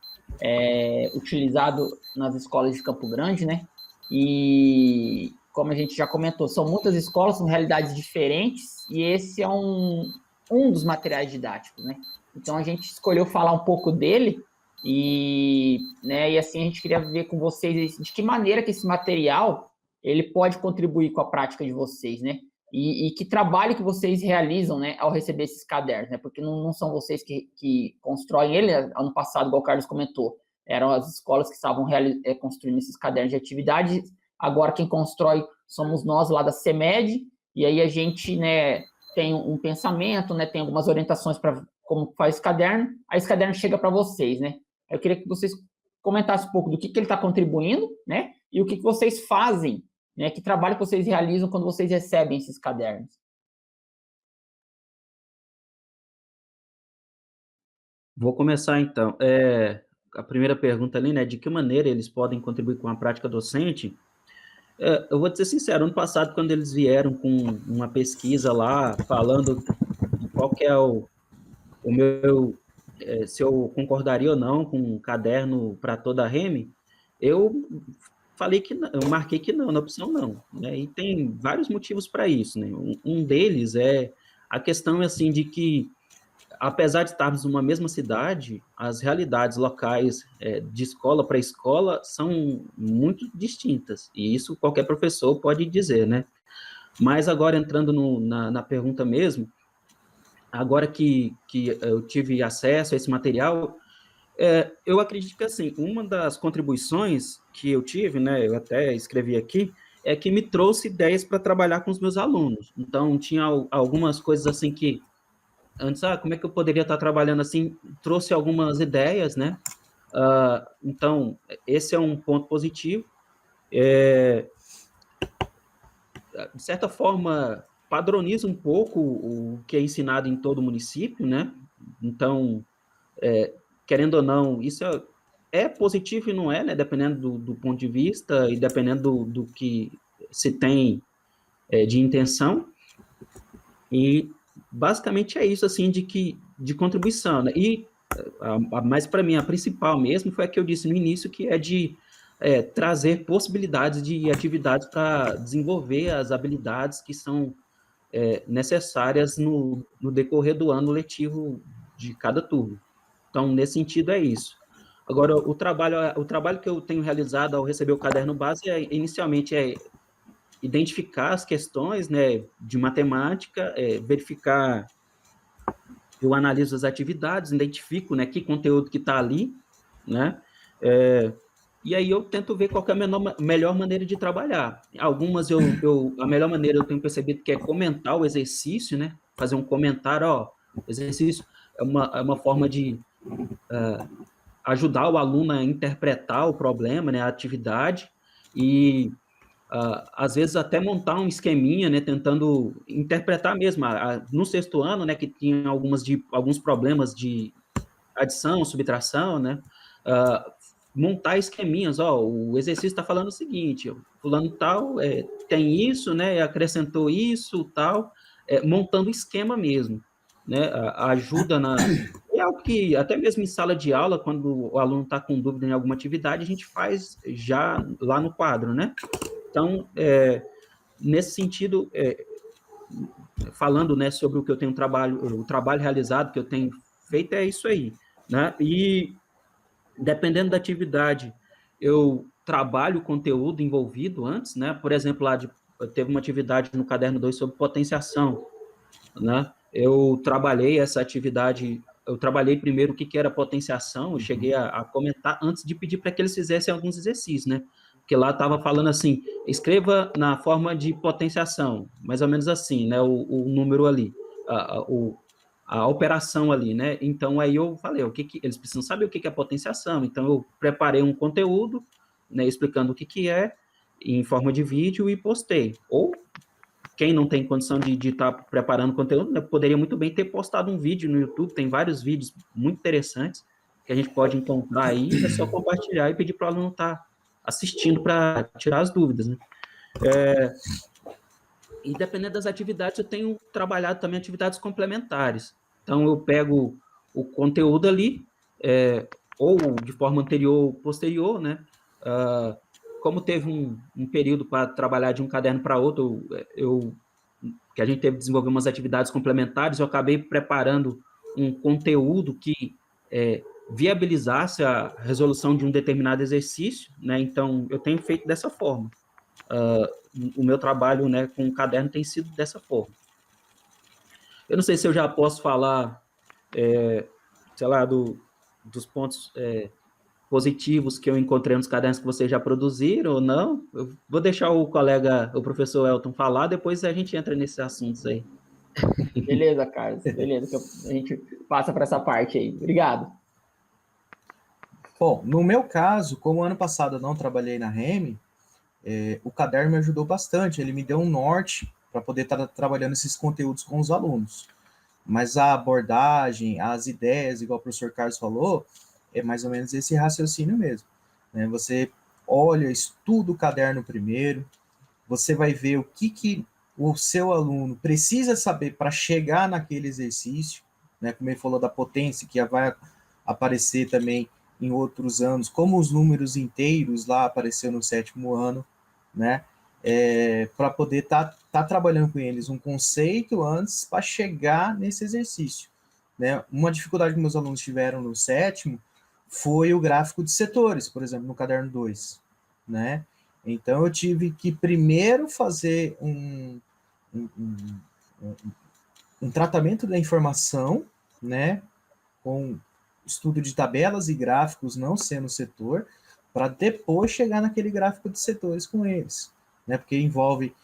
utilizado nas escolas de Campo Grande, né, e como a gente já comentou, são muitas escolas, são realidades diferentes, e esse é um dos materiais didáticos, né. Então, a gente escolheu falar um pouco dele, né, e assim a gente queria ver com vocês de que maneira que esse material ele pode contribuir com a prática de vocês, né, e que trabalho que vocês realizam, né, ao receber esses cadernos, né, porque não são vocês que constroem ele. Ano passado, igual o Carlos comentou, eram as escolas que estavam construindo esses cadernos de atividade. Agora quem constrói somos nós lá da CEMED, e aí a gente, né, tem um pensamento, né, tem algumas orientações para como faz esse caderno, aí esse caderno chega para vocês, né. Eu queria que vocês comentassem um pouco do que ele está contribuindo, né, e o que vocês fazem, né, que trabalho que vocês realizam quando vocês recebem esses cadernos. Vou começar, então. A primeira pergunta ali, né, de que maneira eles podem contribuir com a prática docente? Eu vou ser sincero, ano passado, quando eles vieram com uma pesquisa lá, falando de qual que é o meu, se eu concordaria ou não com um caderno para toda a REME, eu falei que não, eu marquei que não, na opção não, né, e tem vários motivos para isso, né, um deles é a questão, assim, de que, apesar de estarmos numa mesma cidade, as realidades locais de escola para escola são muito distintas, e isso qualquer professor pode dizer, né? Mas agora, entrando na pergunta mesmo, agora que eu tive acesso a esse material, eu acredito que, assim, uma das contribuições que eu tive, né, eu até escrevi aqui, é que me trouxe ideias para trabalhar com os meus alunos. Então, tinha algumas coisas, assim, que antes, como é que eu poderia estar trabalhando assim? Trouxe algumas ideias, né? Então, esse é um ponto positivo. De certa forma, padroniza um pouco o que é ensinado em todo o município, né? Então, querendo ou não, isso é positivo e não é, né? Dependendo do ponto de vista e dependendo do que se tem de intenção. E basicamente é isso, assim, de contribuição, né? E, mas para mim, a principal mesmo foi a que eu disse no início, que é de trazer possibilidades de atividades para desenvolver as habilidades que são necessárias no decorrer do ano letivo de cada turno. Então, nesse sentido, é isso. Agora, o trabalho que eu tenho realizado ao receber o caderno base, inicialmente, identificar as questões, né, de matemática, verificar, eu analiso as atividades, identifico, né, que conteúdo que está ali, né, e aí eu tento ver qual que é a melhor maneira de trabalhar. Algumas a melhor maneira eu tenho percebido que é comentar o exercício, né, fazer um comentário, o exercício é uma forma de ajudar o aluno a interpretar o problema, né, a atividade, e às vezes até montar um esqueminha, né, tentando interpretar mesmo. No sexto ano, né, que tinha alguns problemas de adição, subtração, né, montar esqueminhas, o exercício está falando o seguinte, fulano tal tem isso, né, acrescentou isso, tal, montando esquema mesmo, né, ajuda é algo que, até mesmo em sala de aula, quando o aluno está com dúvida em alguma atividade, a gente faz já lá no quadro, né? Então, nesse sentido, falando, né, sobre o que eu tenho o trabalho realizado, que eu tenho feito, é isso aí, né? E dependendo da atividade, eu trabalho o conteúdo envolvido antes, né? Por exemplo, teve uma atividade no caderno 2 sobre potenciação, né? Eu trabalhei primeiro o que era potenciação, eu cheguei a comentar antes de pedir para que eles fizessem alguns exercícios, né? Porque lá estava falando assim, escreva na forma de potenciação, mais ou menos assim, né? O número ali, a operação ali, né? Então, aí eu falei, eles precisam saber o que é potenciação. Então, eu preparei um conteúdo, né, explicando o que é, em forma de vídeo, e postei. Ou, quem não tem condição de estar preparando conteúdo, né, poderia muito bem ter postado um vídeo no YouTube. Tem vários vídeos muito interessantes que a gente pode encontrar aí, é só compartilhar e pedir para o aluno estar assistindo para tirar as dúvidas, né? E dependendo das atividades, eu tenho trabalhado também atividades complementares. Então, eu pego o conteúdo ali, ou de forma anterior ou posterior, né? Como teve um período para trabalhar de um caderno para outro, que a gente teve que desenvolver umas atividades complementares, eu acabei preparando um conteúdo que viabilizasse a resolução de um determinado exercício, né? Então, eu tenho feito dessa forma. O meu trabalho, né, com o caderno tem sido dessa forma. Eu não sei se eu já posso falar, sei lá, dos pontos positivos que eu encontrei nos cadernos que vocês já produziram ou não. Eu vou deixar o professor Elton falar, depois a gente entra nesses assuntos aí. Beleza, Carlos. Beleza, que a gente passa para essa parte aí. Obrigado. Bom, no meu caso, como ano passado eu não trabalhei na REME, o caderno me ajudou bastante, ele me deu um norte para poder estar trabalhando esses conteúdos com os alunos. Mas a abordagem, as ideias, igual o professor Carlos falou, é mais ou menos esse raciocínio mesmo, né? Você olha, estuda o caderno primeiro, você vai ver o que o seu aluno precisa saber para chegar naquele exercício, né? Como ele falou da potência, que vai aparecer também em outros anos, como os números inteiros lá apareceu no 7º ano, né? Para poder estar trabalhando com eles um conceito antes para chegar nesse exercício, né? Uma dificuldade que meus alunos tiveram no 7º foi o gráfico de setores, por exemplo, no caderno 2, né? Então, eu tive que primeiro fazer um tratamento da informação, né? Com estudo de tabelas e gráficos não sendo setor, para depois chegar naquele gráfico de setores com eles, né? Porque envolve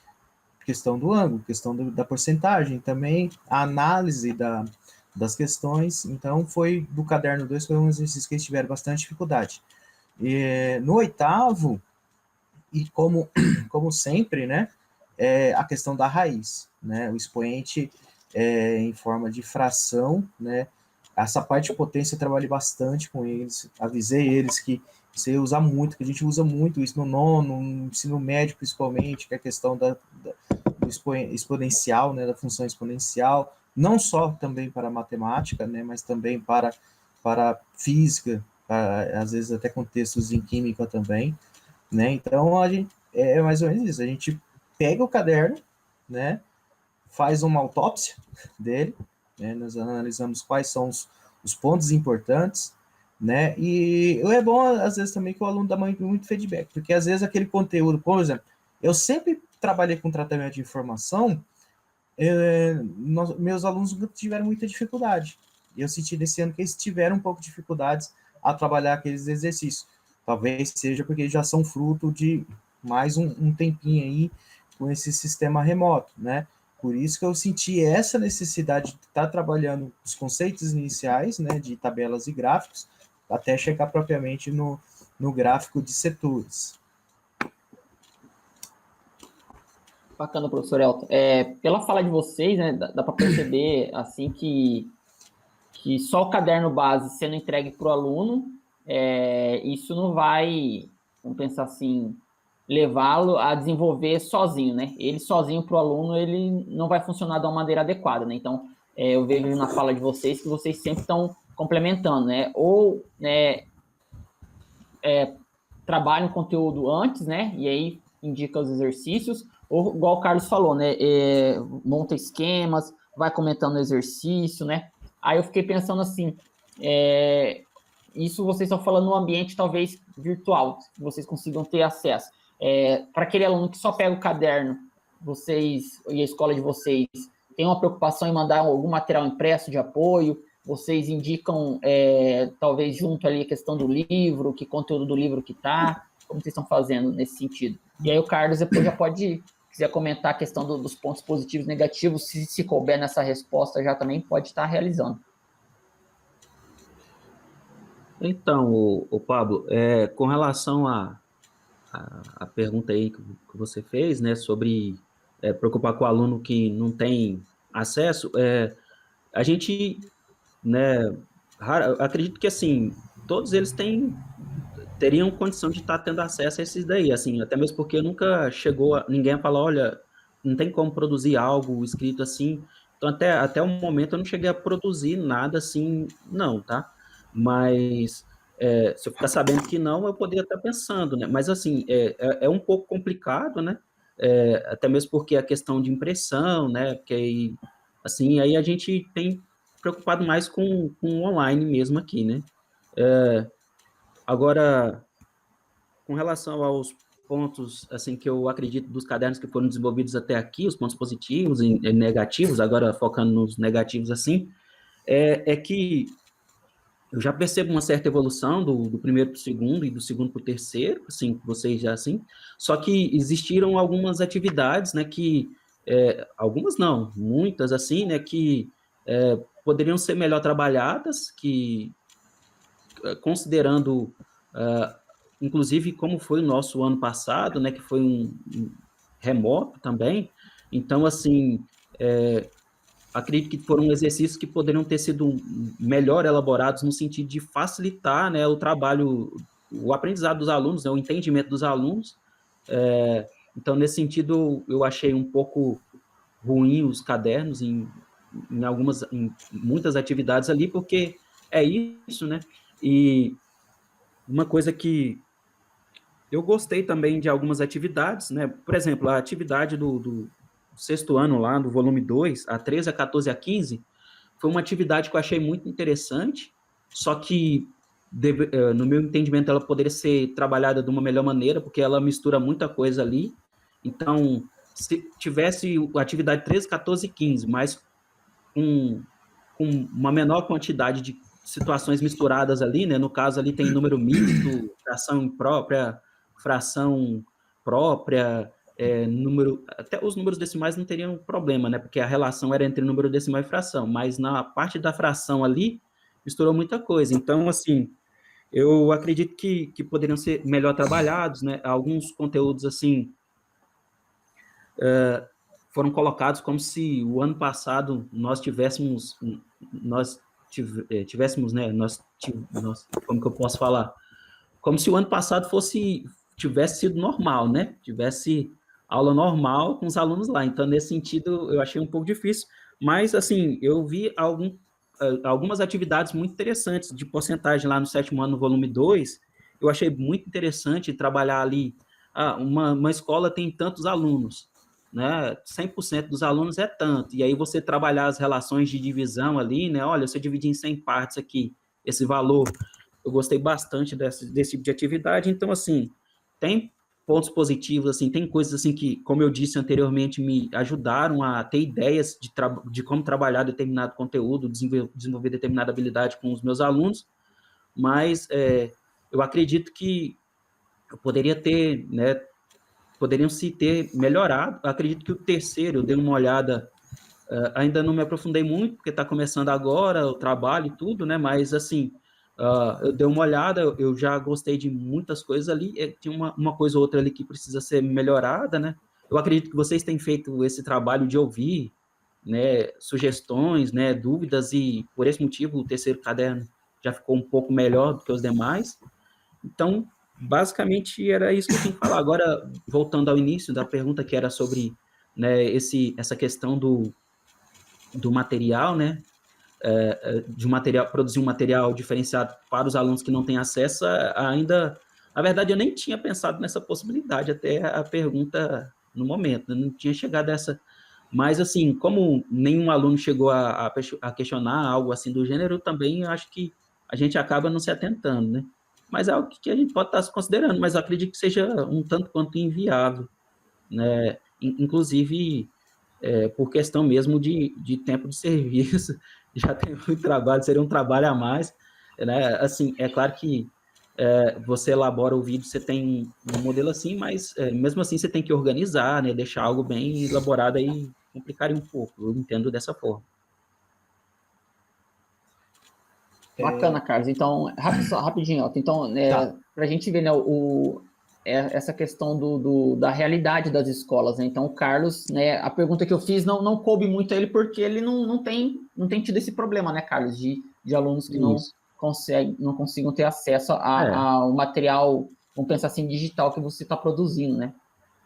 questão do ângulo, questão da porcentagem, também a análise das questões. Então, foi do caderno 2, foi um exercício que eles tiveram bastante dificuldade. No 8º, e como sempre, né, a questão da raiz, né? O expoente em forma de fração, né? Essa parte de potência eu trabalhei bastante com eles, avisei eles que você usa muito, que a gente usa muito isso no nono, no ensino médio principalmente, que é a questão do exponencial, né, da função exponencial, não só também para matemática, né, mas também para física, às vezes até contextos em química também, né? Então a gente é mais ou menos isso, a gente pega o caderno, né, faz uma autópsia dele, né, nós analisamos quais são os pontos importantes, né, e é bom, às vezes, também que o aluno dá muito feedback, porque, às vezes, aquele conteúdo, por exemplo, eu sempre trabalhei com tratamento de informação, meus alunos tiveram muita dificuldade, e eu senti nesse ano que eles tiveram um pouco de dificuldades a trabalhar aqueles exercícios, talvez seja porque já são fruto de mais um tempinho aí com esse sistema remoto, né? Por isso que eu senti essa necessidade de estar trabalhando os conceitos iniciais, né, de tabelas e gráficos, até chegar propriamente no gráfico de setores. Bacana, professor Elton. Pela fala de vocês, né, dá para perceber assim que só o caderno base sendo entregue para o aluno, isso não vai, vamos pensar assim, levá-lo a desenvolver sozinho, né? Ele sozinho para o aluno, ele não vai funcionar de uma maneira adequada, né? Então, eu vejo na fala de vocês que vocês sempre estão complementando, né? Ou, né, trabalham o conteúdo antes, né? E aí indica os exercícios, ou igual o Carlos falou, né? Monta esquemas, vai comentando o exercício, né? Aí eu fiquei pensando assim, isso vocês estão falando no ambiente talvez virtual, que vocês consigam ter acesso. Para aquele aluno que só pega o caderno, vocês e a escola de vocês tem uma preocupação em mandar algum material impresso de apoio? Vocês indicam, talvez, junto ali a questão do livro, que conteúdo do livro que está? Como vocês estão fazendo nesse sentido? E aí o Carlos depois já pode, quiser comentar a questão dos pontos positivos e negativos, se couber nessa resposta já também pode estar realizando. Então, o Pablo, com relação à pergunta aí que você fez, né, sobre preocupar com o aluno que não tem acesso, a gente, né, acredito que, assim, todos eles teriam condição de estar tendo acesso a esses daí, assim, até mesmo porque nunca chegou ninguém a falar, olha, não tem como produzir algo escrito assim, então até o momento eu não cheguei a produzir nada assim, não, tá? Mas se eu ficar sabendo que não, eu poderia estar pensando, né? Mas assim, é um pouco complicado, né? Até mesmo porque a questão de impressão, né? Porque aí, assim, aí a gente tem preocupado mais com o online mesmo aqui, né? Agora, com relação aos pontos, assim, que eu acredito dos cadernos que foram desenvolvidos até aqui, os pontos positivos e negativos, agora focando nos negativos, assim, é que eu já percebo uma certa evolução do primeiro para o segundo e do segundo para o terceiro, assim, vocês já assim, só que existiram algumas atividades, né, que, algumas não, muitas, assim, né, que poderiam ser melhor trabalhadas, que, considerando, inclusive, como foi o nosso ano passado, né, que foi um remoto também, então, assim, acredito que foram exercícios que poderiam ter sido melhor elaborados no sentido de facilitar, né, o trabalho, o aprendizado dos alunos, né, o entendimento dos alunos. Então, nesse sentido, eu achei um pouco ruim os cadernos em muitas atividades ali, porque é isso, né? E uma coisa que eu gostei também de algumas atividades, né? Por exemplo, a atividade do sexto ano lá, do volume 2, a 13, a 14 e a 15, foi uma atividade que eu achei muito interessante, só que, no meu entendimento, ela poderia ser trabalhada de uma melhor maneira, porque ela mistura muita coisa ali. Então, se tivesse a atividade 13, 14 e 15, mas com uma menor quantidade de situações misturadas ali, né? No caso, ali tem número misto, fração própria, número, até os números decimais não teriam problema, né? Porque a relação era entre número decimal e fração, mas na parte da fração ali, misturou muita coisa. Então, assim, eu acredito que poderiam ser melhor trabalhados, né? Alguns conteúdos, assim, foram colocados como se o ano passado nós tivéssemos, né? Como que eu posso falar? Como se o ano passado tivesse sido normal, né? Tivesse aula normal com os alunos lá. Então, nesse sentido, eu achei um pouco difícil. Mas, assim, eu vi algumas atividades muito interessantes de porcentagem lá no sétimo ano, no volume 2. Eu achei muito interessante trabalhar ali. Uma escola tem tantos alunos, né? 100% dos alunos é tanto. E aí você trabalhar as relações de divisão ali, né? Olha, você dividir em 100 partes aqui, esse valor. Eu gostei bastante desse tipo de atividade. Então, assim, tem pontos positivos, assim, tem coisas assim que, como eu disse anteriormente, me ajudaram a ter ideias de como trabalhar determinado conteúdo, desenvolver determinada habilidade com os meus alunos, mas eu acredito que eu poderia ter, né, poderiam se ter melhorado. Eu acredito que o terceiro, eu dei uma olhada, ainda não me aprofundei muito, porque está começando agora o trabalho e tudo, né, mas, assim, eu dei uma olhada, eu já gostei de muitas coisas ali, tinha uma coisa ou outra ali que precisa ser melhorada, né? Eu acredito que vocês têm feito esse trabalho de ouvir, né, sugestões, né, dúvidas, e por esse motivo o terceiro caderno já ficou um pouco melhor do que os demais. Então, basicamente era isso que eu tinha que falar. Agora, voltando ao início da pergunta, que era sobre, né, essa questão do material, né, produzir um material diferenciado para os alunos que não têm acesso, ainda, na verdade, eu nem tinha pensado nessa possibilidade, até a pergunta no momento, não tinha chegado a essa... Mas, assim, como nenhum aluno chegou a questionar algo assim do gênero, também eu acho que a gente acaba não se atentando, né? Mas é algo que a gente pode estar se considerando, mas eu acredito que seja um tanto quanto inviável, né? Inclusive, por questão mesmo de tempo de serviço, já tem muito trabalho, seria um trabalho a mais, né? Assim, é claro que você elabora o vídeo, você tem um modelo assim, mas mesmo assim você tem que organizar, né? Deixar algo bem elaborado aí, complicaria um pouco, eu entendo dessa forma. Bacana, Carlos. Então, só rapidinho, ó. Então, Tá. para a gente ver, né, essa questão da realidade das escolas, né? Então, o Carlos, né, a pergunta que eu fiz não coube muito a ele, porque ele não tem tido esse problema, né, Carlos, de alunos que Isso. não consigam ter acesso É, ao material, vamos pensar assim, digital que você está produzindo, né?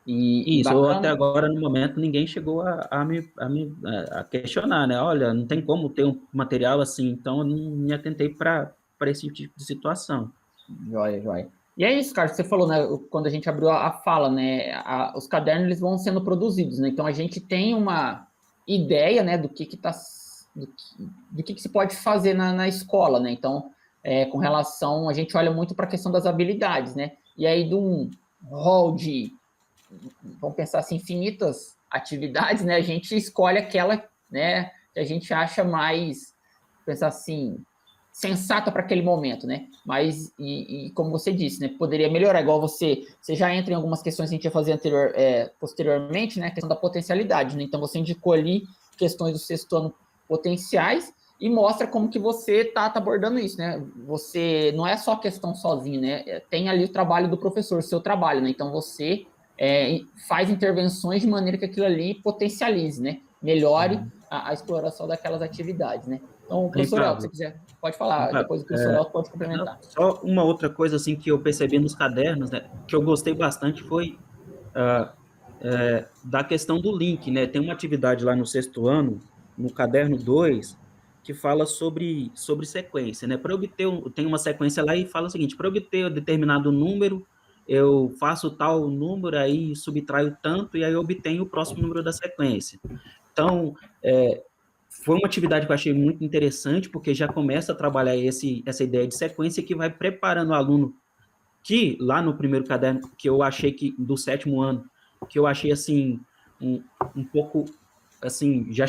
E isso, ou até bacana. agora, no momento, ninguém chegou a questionar, né? Olha, não tem como ter um material assim, então eu não me atentei para esse tipo de situação. Joia, joia. E é isso, cara, você falou, né, quando a gente abriu a fala, né, os cadernos eles vão sendo produzidos, né, então a gente tem uma ideia, né, do que se pode fazer na escola, né, então, com relação, a gente olha muito para a questão das habilidades, né, e aí de um rol de, vamos pensar assim, infinitas atividades, né, a gente escolhe aquela, né, que a gente acha mais, pensar assim, sensata para aquele momento, né? Mas, como você disse, né? Poderia melhorar, igual você já entra em algumas questões que a gente ia fazer posteriormente, né? A questão da potencialidade, né? Então, você indicou ali questões do sexto ano potenciais e mostra como que você tá abordando isso, né? Você não é só questão sozinho, né? Tem ali o trabalho do professor, o seu trabalho, né? Então, você faz intervenções de maneira que aquilo ali potencialize, né? Melhore a exploração daquelas atividades, né? Então, Hein, professor Elton, se você Pablo? quiser, pode falar, Pablo, depois o professor Elton pode complementar. só uma outra coisa assim que eu percebi nos cadernos, né, que eu gostei bastante foi da questão do link, né? Tem uma atividade lá no sexto ano, no caderno 2, que fala sobre sequência, né? Para obter, tem uma sequência lá e fala o seguinte: para obter um determinado número, eu faço tal número, aí subtraio tanto, e aí eu obtenho o próximo número da sequência. Então, foi uma atividade que eu achei muito interessante, porque já começa a trabalhar essa ideia de sequência que vai preparando o aluno que lá no primeiro caderno, que eu achei que do sétimo ano, que eu achei assim um pouco assim, já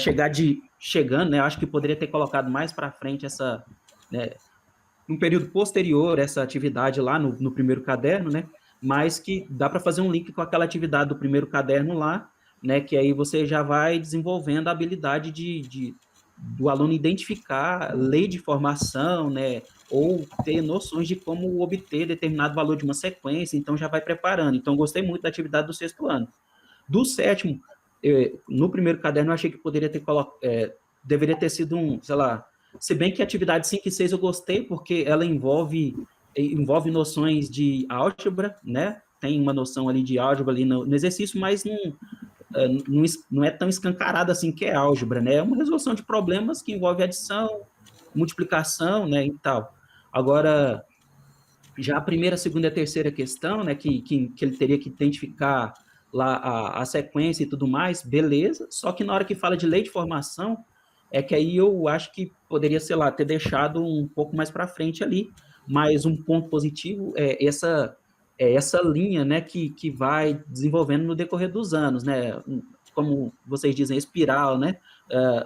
chegando, né? Eu acho que poderia ter colocado mais para frente essa, né, um período posterior essa atividade lá no primeiro caderno, né? Mas que dá para fazer um link com aquela atividade do primeiro caderno lá, né? Que aí você já vai desenvolvendo a habilidade do aluno identificar lei de formação, né? Ou ter noções de como obter determinado valor de uma sequência, então já vai preparando. Então, gostei muito da atividade do sexto ano. Do sétimo, no primeiro caderno, eu achei que poderia ter deveria ter sido sei lá, se bem que a atividade 5 e 6 eu gostei, porque ela envolve noções de álgebra, né? Tem uma noção ali de álgebra ali no exercício, mas não é tão escancarado assim que é álgebra, né? É uma resolução de problemas que envolve adição, multiplicação, né, e tal. Agora, já a primeira, segunda e a terceira questão, né, que ele teria que identificar lá a sequência e tudo mais, beleza, só que na hora que fala de lei de formação, é que aí eu acho que poderia, sei lá, ter deixado um pouco mais para frente ali, mas um ponto positivo é essa linha, né, que vai desenvolvendo no decorrer dos anos, né, como vocês dizem, espiral, né,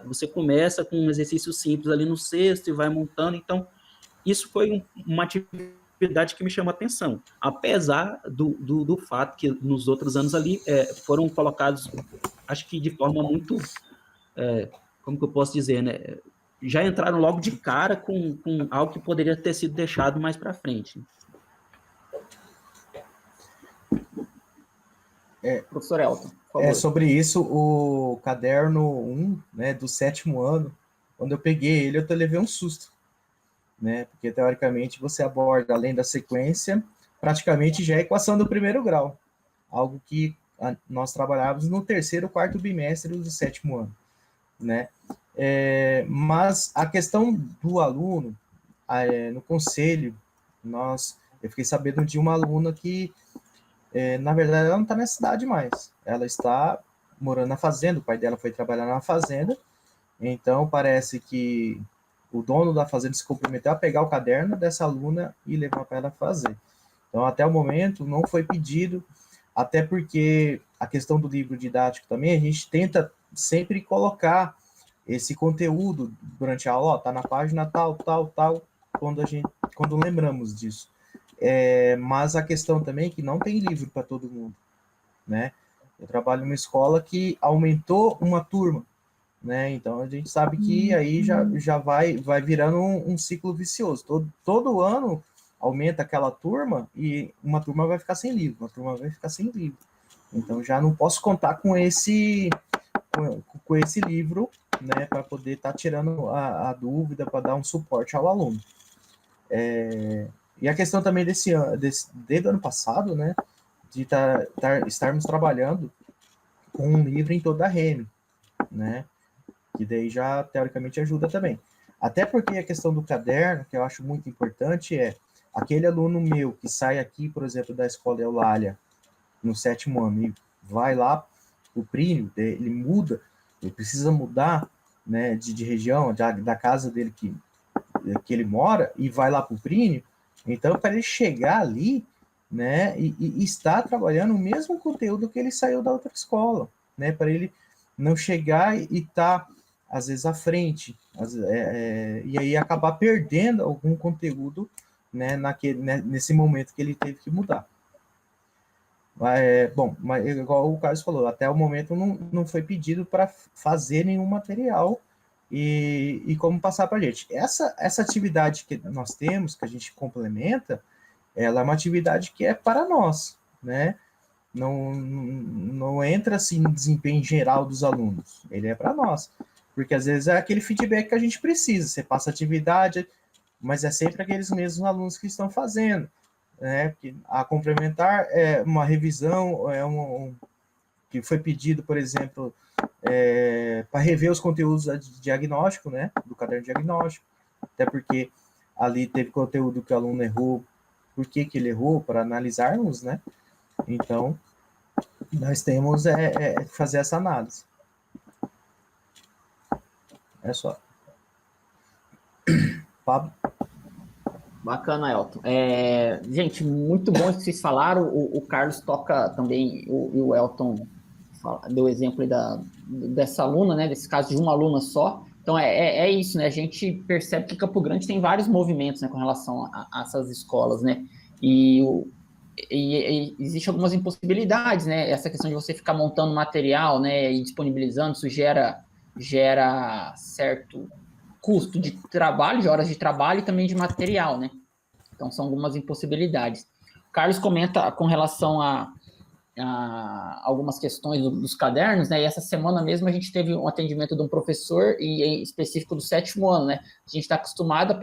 você começa com um exercício simples ali no sexto e vai montando, então isso foi uma atividade que me chamou a atenção, apesar do fato que nos outros anos ali foram colocados, acho que de forma muito, como que eu posso dizer, né? Já entraram logo de cara com algo que poderia ter sido deixado mais para frente. Professor Elton, por favor. Sobre isso, o caderno 1, né, do sétimo ano, quando eu peguei ele, eu levei um susto, né? Porque, teoricamente, você aborda, além da sequência, praticamente já a equação do primeiro grau, algo que nós trabalhávamos no terceiro, quarto bimestre do sétimo ano, né? Mas a questão do aluno, no conselho, eu fiquei sabendo de uma aluna que na verdade, ela não está nessa cidade mais. Ela está morando na fazenda, o pai dela foi trabalhar na fazenda, então parece que o dono da fazenda se comprometeu a pegar o caderno dessa aluna e levar para ela fazer. Então, até o momento, não foi pedido, até porque a questão do livro didático também, a gente tenta sempre colocar esse conteúdo durante a aula, está na página tal, tal, tal, quando lembramos disso. Mas a questão também é que não tem livro para todo mundo, né? Eu trabalho numa escola que aumentou uma turma, né? Então a gente sabe que aí já vai virando um ciclo vicioso. Todo ano aumenta aquela turma e uma turma vai ficar sem livro, uma turma vai ficar sem livro. Então já não posso contar com esse livro, né, para poder estar tirando a dúvida, para dar um suporte ao aluno. E a questão também desde o ano passado, né, de estarmos trabalhando com um livro em toda a REME, né, que daí já, teoricamente, ajuda também. Até porque a questão do caderno, que eu acho muito importante, é aquele aluno meu que sai aqui, por exemplo, da escola Eulália, no 7º ano, e vai lá o Prínio, ele muda, ele precisa mudar, né, de região, da casa dele que ele mora, e vai lá para o Prínio. Então, para ele chegar ali, né, e estar trabalhando o mesmo conteúdo que ele saiu da outra escola, né, para ele não chegar e estar, às vezes, à frente, e aí acabar perdendo algum conteúdo, né, nesse momento que ele teve que mudar. Bom, mas igual o Carlos falou, até o momento não foi pedido para fazer nenhum material e como passar para a gente. Essa atividade que nós temos, que a gente complementa, ela é uma atividade que é para nós, né? Não entra assim no desempenho geral dos alunos, ele é para nós. Porque às vezes é aquele feedback que a gente precisa, você passa a atividade, mas é sempre aqueles mesmos alunos que estão fazendo. Né, a complementar é uma revisão, que foi pedido, por exemplo, para rever os conteúdos de diagnóstico, né, do caderno de diagnóstico, até porque ali teve conteúdo que o aluno errou, por que ele errou, para analisarmos, né, então nós temos que fazer essa análise. É só. Pablo? Bacana, Elton. Gente, muito bom isso que vocês falaram. O Carlos toca também, e o Elton deu exemplo aí dessa aluna, né? Desse caso de uma aluna só. Então, é isso, né? A gente percebe que Campo Grande tem vários movimentos, né, com relação a essas escolas, né? E existe algumas impossibilidades, né? Essa questão de você ficar montando material, né, e disponibilizando, isso gera certo custo de trabalho, de horas de trabalho e também de material, né? Então, são algumas impossibilidades. O Carlos comenta com relação a algumas questões dos cadernos, né? E essa semana mesmo a gente teve um atendimento de um professor, e em específico do 7º ano, né? A gente está acostumado,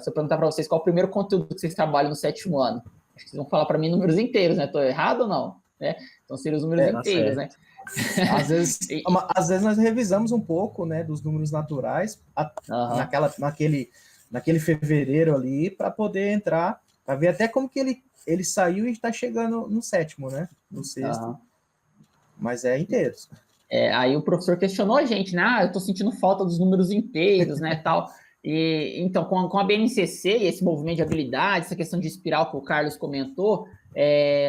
se eu perguntar para vocês qual é o primeiro conteúdo que vocês trabalham no 7º ano, acho que vocês vão falar para mim números inteiros, né? Estou errado ou não? Né? Então, seriam os números inteiros, né? Às vezes nós revisamos um pouco, né, dos números naturais naquele fevereiro ali, para poder entrar, para ver até como que ele saiu e está chegando no 7º, né, no 6º. Mas é inteiros. Aí o professor questionou a gente, né? Eu estou sentindo falta dos números inteiros, né, tal. E então, com a BNCC e esse movimento de habilidade, essa questão de espiral que o Carlos comentou,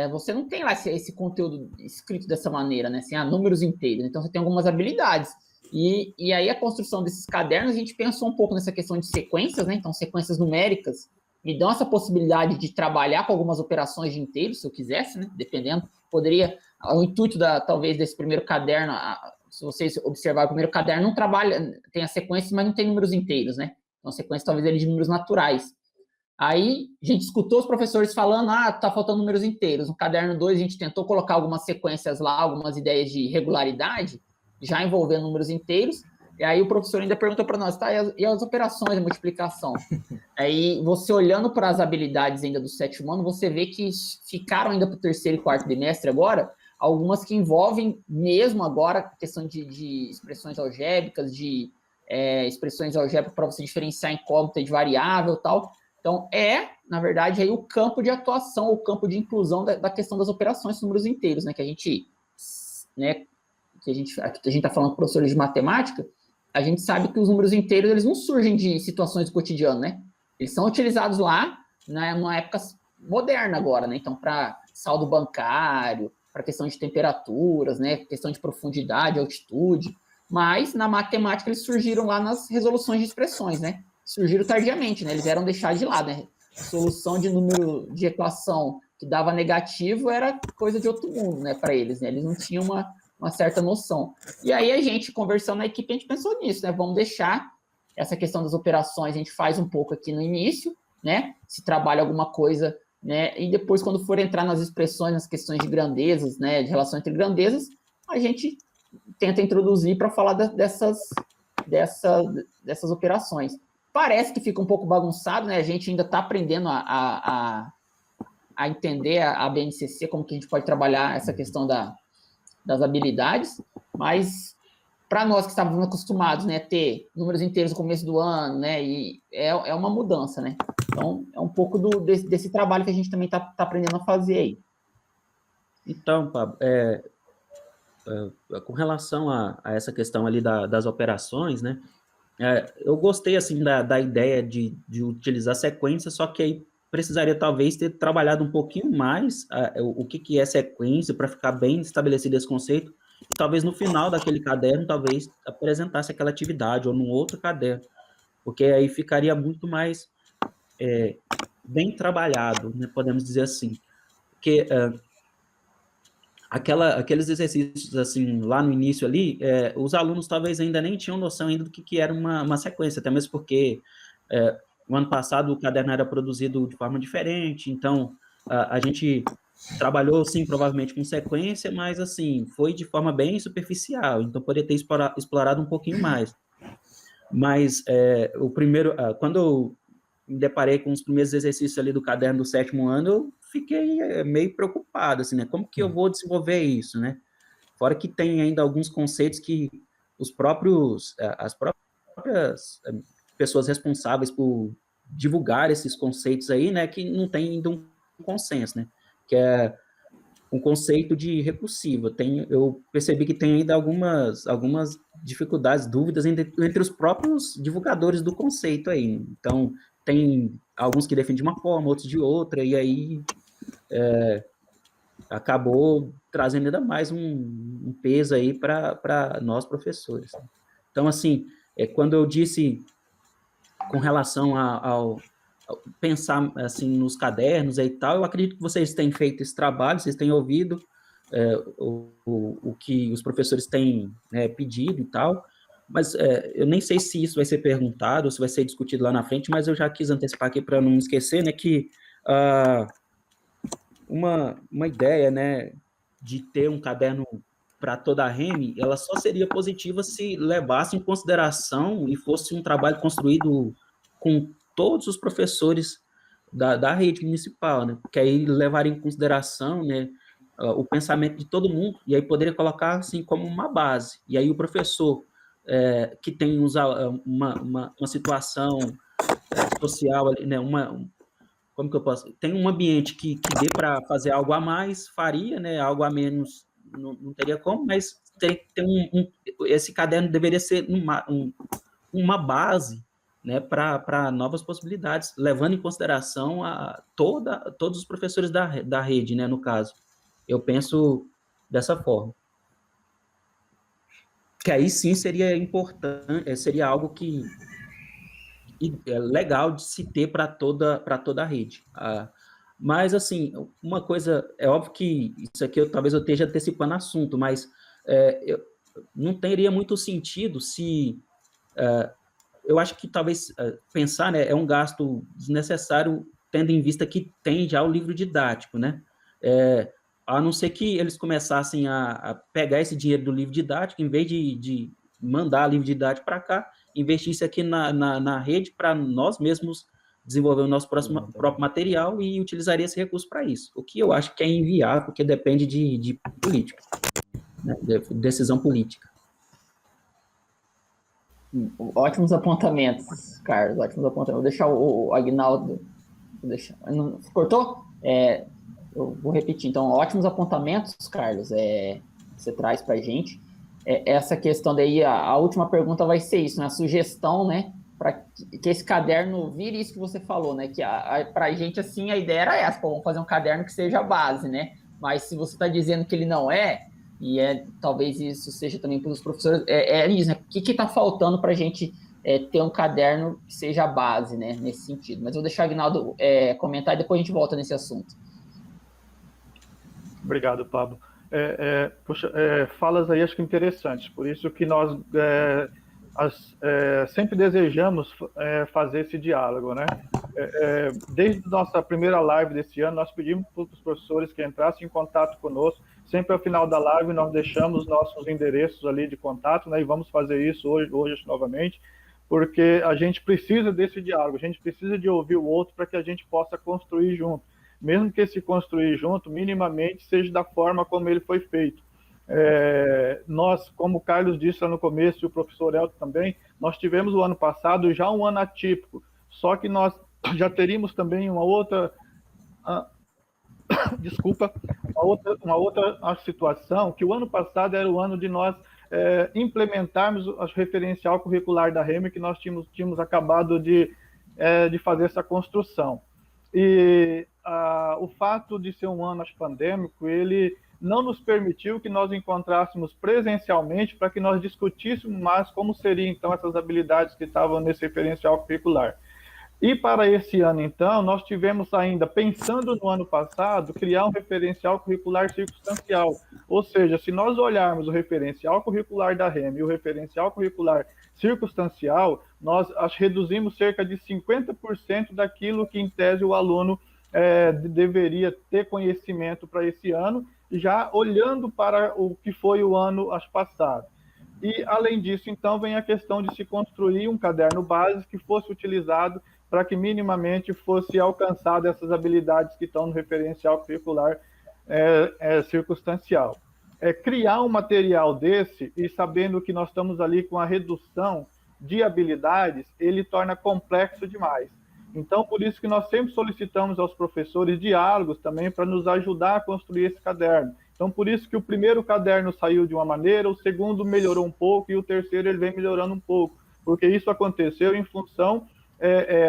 você não tem lá esse conteúdo escrito dessa maneira, né? Assim, números inteiros. Então, você tem algumas habilidades. E aí, a construção desses cadernos, a gente pensou um pouco nessa questão de sequências, né? Então, sequências numéricas me dão essa possibilidade de trabalhar com algumas operações de inteiros, se eu quisesse, né? Dependendo. Poderia... O intuito, talvez, desse primeiro caderno, se vocês observarem, o primeiro caderno não trabalha... Tem as sequências, mas não tem números inteiros, né? Então, a sequência, talvez, ele de números naturais. Aí, a gente escutou os professores falando, tá faltando números inteiros. No caderno 2, a gente tentou colocar algumas sequências lá, algumas ideias de regularidade, já envolvendo números inteiros. E aí, o professor ainda perguntou para nós, e as operações de multiplicação? Aí, você olhando para as habilidades ainda do 7º ano, você vê que ficaram ainda para o 3º e 4º trimestre agora, algumas que envolvem mesmo agora a questão de expressões algébricas, de expressões algébricas para você diferenciar incógnita de variável e tal. Então, na verdade, aí o campo de atuação, o campo de inclusão da questão das operações, números inteiros, né, que a gente está falando com professores de matemática, a gente sabe que os números inteiros, eles não surgem de situações do cotidiano, né? Eles são utilizados lá, né, numa época moderna agora, né? Então, para saldo bancário, para questão de temperaturas, né, questão de profundidade, altitude, mas na matemática eles surgiram lá nas resoluções de expressões, né? Surgiram tardiamente, né? Eles eram deixados de lado, né? Solução de número de equação que dava negativo era coisa de outro mundo, né, para eles, né? Eles não tinham uma certa noção. E aí a gente, conversando na equipe, a gente pensou nisso, né? Vamos deixar essa questão das operações, a gente faz um pouco aqui no início, né? Se trabalha alguma coisa, né? E depois, quando for entrar nas expressões, nas questões de grandezas, né? De relação entre grandezas, a gente tenta introduzir para falar dessas operações. Parece que fica um pouco bagunçado, né? A gente ainda está aprendendo a entender a BNCC, como que a gente pode trabalhar essa questão das habilidades, mas para nós que estávamos acostumados, né, ter números inteiros no começo do ano, né, e é uma mudança, né? Então, é um pouco desse trabalho que a gente também está aprendendo a fazer aí. Então, Pablo, com relação a essa questão ali das operações, né, eu gostei, assim, da ideia de utilizar sequência, só que aí precisaria, talvez, ter trabalhado um pouquinho mais o que é sequência, para ficar bem estabelecido esse conceito, e talvez no final daquele caderno, talvez apresentasse aquela atividade, ou num outro caderno, porque aí ficaria muito mais bem trabalhado, né, podemos dizer assim, porque aqueles exercícios, assim, lá no início ali, os alunos talvez ainda nem tinham noção ainda do que era uma sequência, até mesmo porque o ano passado o caderno era produzido de forma diferente, então a gente trabalhou, sim, provavelmente com sequência, mas, assim, foi de forma bem superficial, então poderia ter explorado um pouquinho mais. Mas o primeiro, quando eu me deparei com os primeiros exercícios ali do caderno do 7º ano, eu fiquei meio preocupado, assim, né? Como que eu vou desenvolver isso, né? Fora que tem ainda alguns conceitos que as próprias pessoas responsáveis por divulgar esses conceitos aí, né, que não tem ainda um consenso, né? Que é um conceito de recursiva. Eu percebi que tem ainda algumas dificuldades, dúvidas entre os próprios divulgadores do conceito aí. Então, tem alguns que defendem de uma forma, outros de outra, e aí acabou trazendo ainda mais um peso aí para nós professores. Então, assim, quando eu disse com relação ao pensar assim nos cadernos e tal, eu acredito que vocês têm feito esse trabalho, vocês têm ouvido o que os professores têm pedido e tal, mas eu nem sei se isso vai ser perguntado ou se vai ser discutido lá na frente, mas eu já quis antecipar aqui para não esquecer, né, que uma ideia, né, de ter um caderno para toda a REME, ela só seria positiva se levasse em consideração e fosse um trabalho construído com todos os professores da rede municipal, né? Porque aí levaria em consideração, né, o pensamento de todo mundo, e aí poderia colocar assim como uma base. E aí o professor que tem uma situação social, né, como que eu posso... Tem um ambiente que dê para fazer algo a mais, faria, né? Algo a menos não teria como, mas esse caderno deveria ser uma base, né, para novas possibilidades, levando em consideração todos os professores da rede, né, no caso. Eu penso dessa forma. Que aí sim seria importante, seria algo que é legal de se ter para toda a rede. Mas, assim, uma coisa, é óbvio que isso aqui talvez eu esteja antecipando assunto, mas não teria muito sentido se... eu acho que talvez pensar, né, é um gasto desnecessário, tendo em vista que tem já o livro didático, né? A não ser que eles começassem a pegar esse dinheiro do livro didático, em vez de mandar livro didático para cá, investir isso aqui na rede para nós mesmos desenvolver o nosso próprio material e utilizaria esse recurso para isso. O que eu acho que é inviável, porque depende de política, né? De decisão política. Ótimos apontamentos, Carlos, ótimos apontamentos. Vou deixar o Aguinaldo Cortou? Eu vou repetir. Então, ótimos apontamentos, Carlos, você traz para a gente. Essa questão daí, a última pergunta vai ser isso, né? A sugestão, né? Para que esse caderno vire isso que você falou, né? Que para a gente, assim, a ideia era essa, vamos fazer um caderno que seja a base, né? Mas se você está dizendo que ele não é, e talvez isso seja também para os professores, isso, né? O que está faltando para a gente ter um caderno que seja a base, né? Nesse sentido. Mas eu vou deixar o Aguinaldo comentar e depois a gente volta nesse assunto. Obrigado, Pablo. Poxa, falas aí acho que interessantes, por isso que nós sempre desejamos fazer esse diálogo, né? Desde nossa primeira live desse ano, nós pedimos para os professores que entrassem em contato conosco, sempre ao final da live nós deixamos nossos endereços ali de contato, né? E vamos fazer isso hoje novamente, porque a gente precisa desse diálogo, a gente precisa de ouvir o outro para que a gente possa construir junto. Mesmo que esse construir junto, minimamente, seja da forma como ele foi feito. Nós, como o Carlos disse lá no começo, e o professor Elton também, nós tivemos o ano passado já um ano atípico, só que nós já teríamos também uma outra situação, que o ano passado era o ano de nós implementarmos o referencial curricular da REME, que nós tínhamos acabado de fazer essa construção. E o fato de ser um ano pandêmico, ele não nos permitiu que nós encontrássemos presencialmente para que nós discutíssemos mais como seriam, então, essas habilidades que estavam nesse referencial curricular. E para esse ano, então, nós tivemos ainda, pensando no ano passado, criar um referencial curricular circunstancial. Ou seja, se nós olharmos o referencial curricular da REME e o referencial curricular circunstancial, nós reduzimos cerca de 50% daquilo que, em tese, o aluno deveria ter conhecimento para esse ano, já olhando para o que foi o ano passado. E, além disso, então, vem a questão de se construir um caderno base que fosse utilizado para que minimamente fosse alcançado essas habilidades que estão no referencial curricular circunstancial. Criar um material desse, e sabendo que nós estamos ali com a redução de habilidades, ele torna complexo demais. Então, por isso que nós sempre solicitamos aos professores diálogos também para nos ajudar a construir esse caderno. Então, por isso que o primeiro caderno saiu de uma maneira, o segundo melhorou um pouco e o terceiro ele vem melhorando um pouco, porque isso aconteceu em função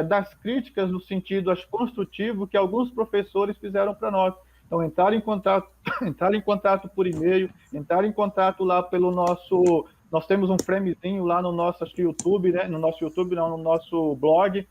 das críticas no sentido construtivo que alguns professores fizeram para nós. Então, entrar em contato por e-mail, entrar em contato lá pelo nosso... Nós temos um framezinho lá no nosso YouTube, né? No nosso YouTube, não, no nosso blog.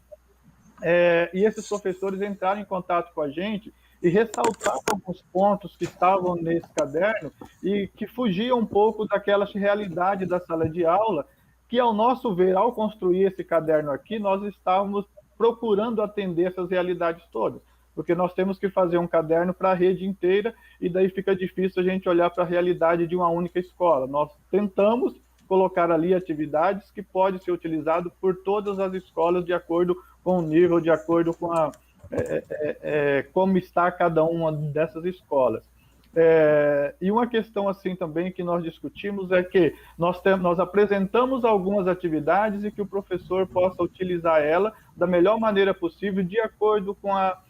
E esses professores entraram em contato com a gente e ressaltaram alguns pontos que estavam nesse caderno e que fugiam um pouco daquela realidade da sala de aula, que, ao nosso ver, ao construir esse caderno aqui, nós estávamos procurando atender essas realidades todas, porque nós temos que fazer um caderno para a rede inteira e daí fica difícil a gente olhar para a realidade de uma única escola. Nós tentamos colocar ali atividades que podem ser utilizadas por todas as escolas de acordo com o nível, de acordo com como está cada uma dessas escolas. E uma questão assim também que nós discutimos é que nós apresentamos algumas atividades e que o professor possa utilizar ela da melhor maneira possível, de acordo com a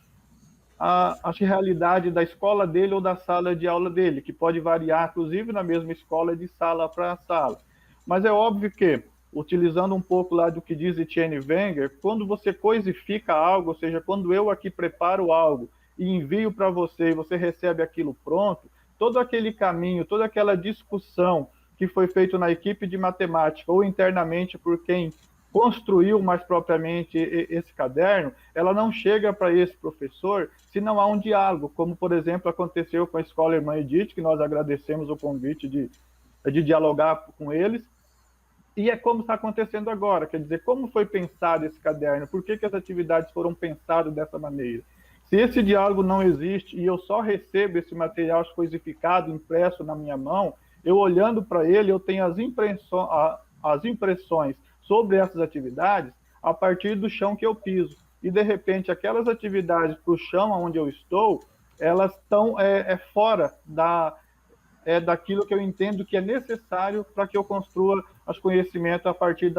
realidade da escola dele ou da sala de aula dele, que pode variar, inclusive, na mesma escola, de sala para sala. Mas é óbvio que, utilizando um pouco lá do que diz Etienne Wenger, quando você coisifica algo, ou seja, quando eu aqui preparo algo e envio para você e você recebe aquilo pronto, todo aquele caminho, toda aquela discussão que foi feita na equipe de matemática ou internamente por quem construiu mais propriamente esse caderno, ela não chega para esse professor se não há um diálogo, como, por exemplo, aconteceu com a Escola Irmã Edith, que nós agradecemos o convite de dialogar com eles, e é como está acontecendo agora, quer dizer, como foi pensado esse caderno, por que as atividades foram pensadas dessa maneira. Se esse diálogo não existe e eu só recebo esse material coisificado, impresso na minha mão, eu olhando para ele, eu tenho as impressões sobre essas atividades a partir do chão que eu piso. E, de repente, aquelas atividades para o chão onde eu estou, elas estão fora daquilo que eu entendo que é necessário para que eu construa os conhecimentos a partir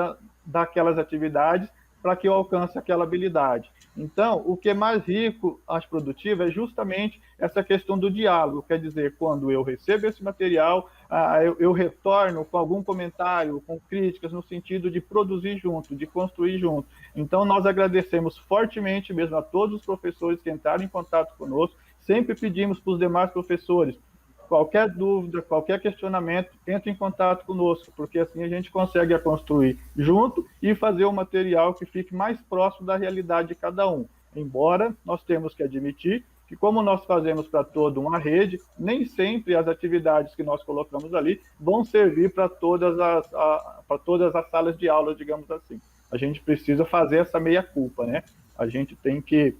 daquelas atividades, para que eu alcance aquela habilidade. Então, o que é mais rico, acho produtivo, é justamente essa questão do diálogo. Quer dizer, quando eu recebo esse material, eu retorno com algum comentário, com críticas, no sentido de produzir junto, de construir junto. Então, nós agradecemos fortemente mesmo a todos os professores que entraram em contato conosco. Sempre pedimos para os demais professores, qualquer dúvida, qualquer questionamento, entre em contato conosco, porque assim a gente consegue construir junto e fazer um material que fique mais próximo da realidade de cada um. Embora nós temos que admitir que, como nós fazemos para toda uma rede, nem sempre as atividades que nós colocamos ali vão servir para todas as salas de aula, digamos assim. A gente precisa fazer essa meia-culpa, né? A gente tem que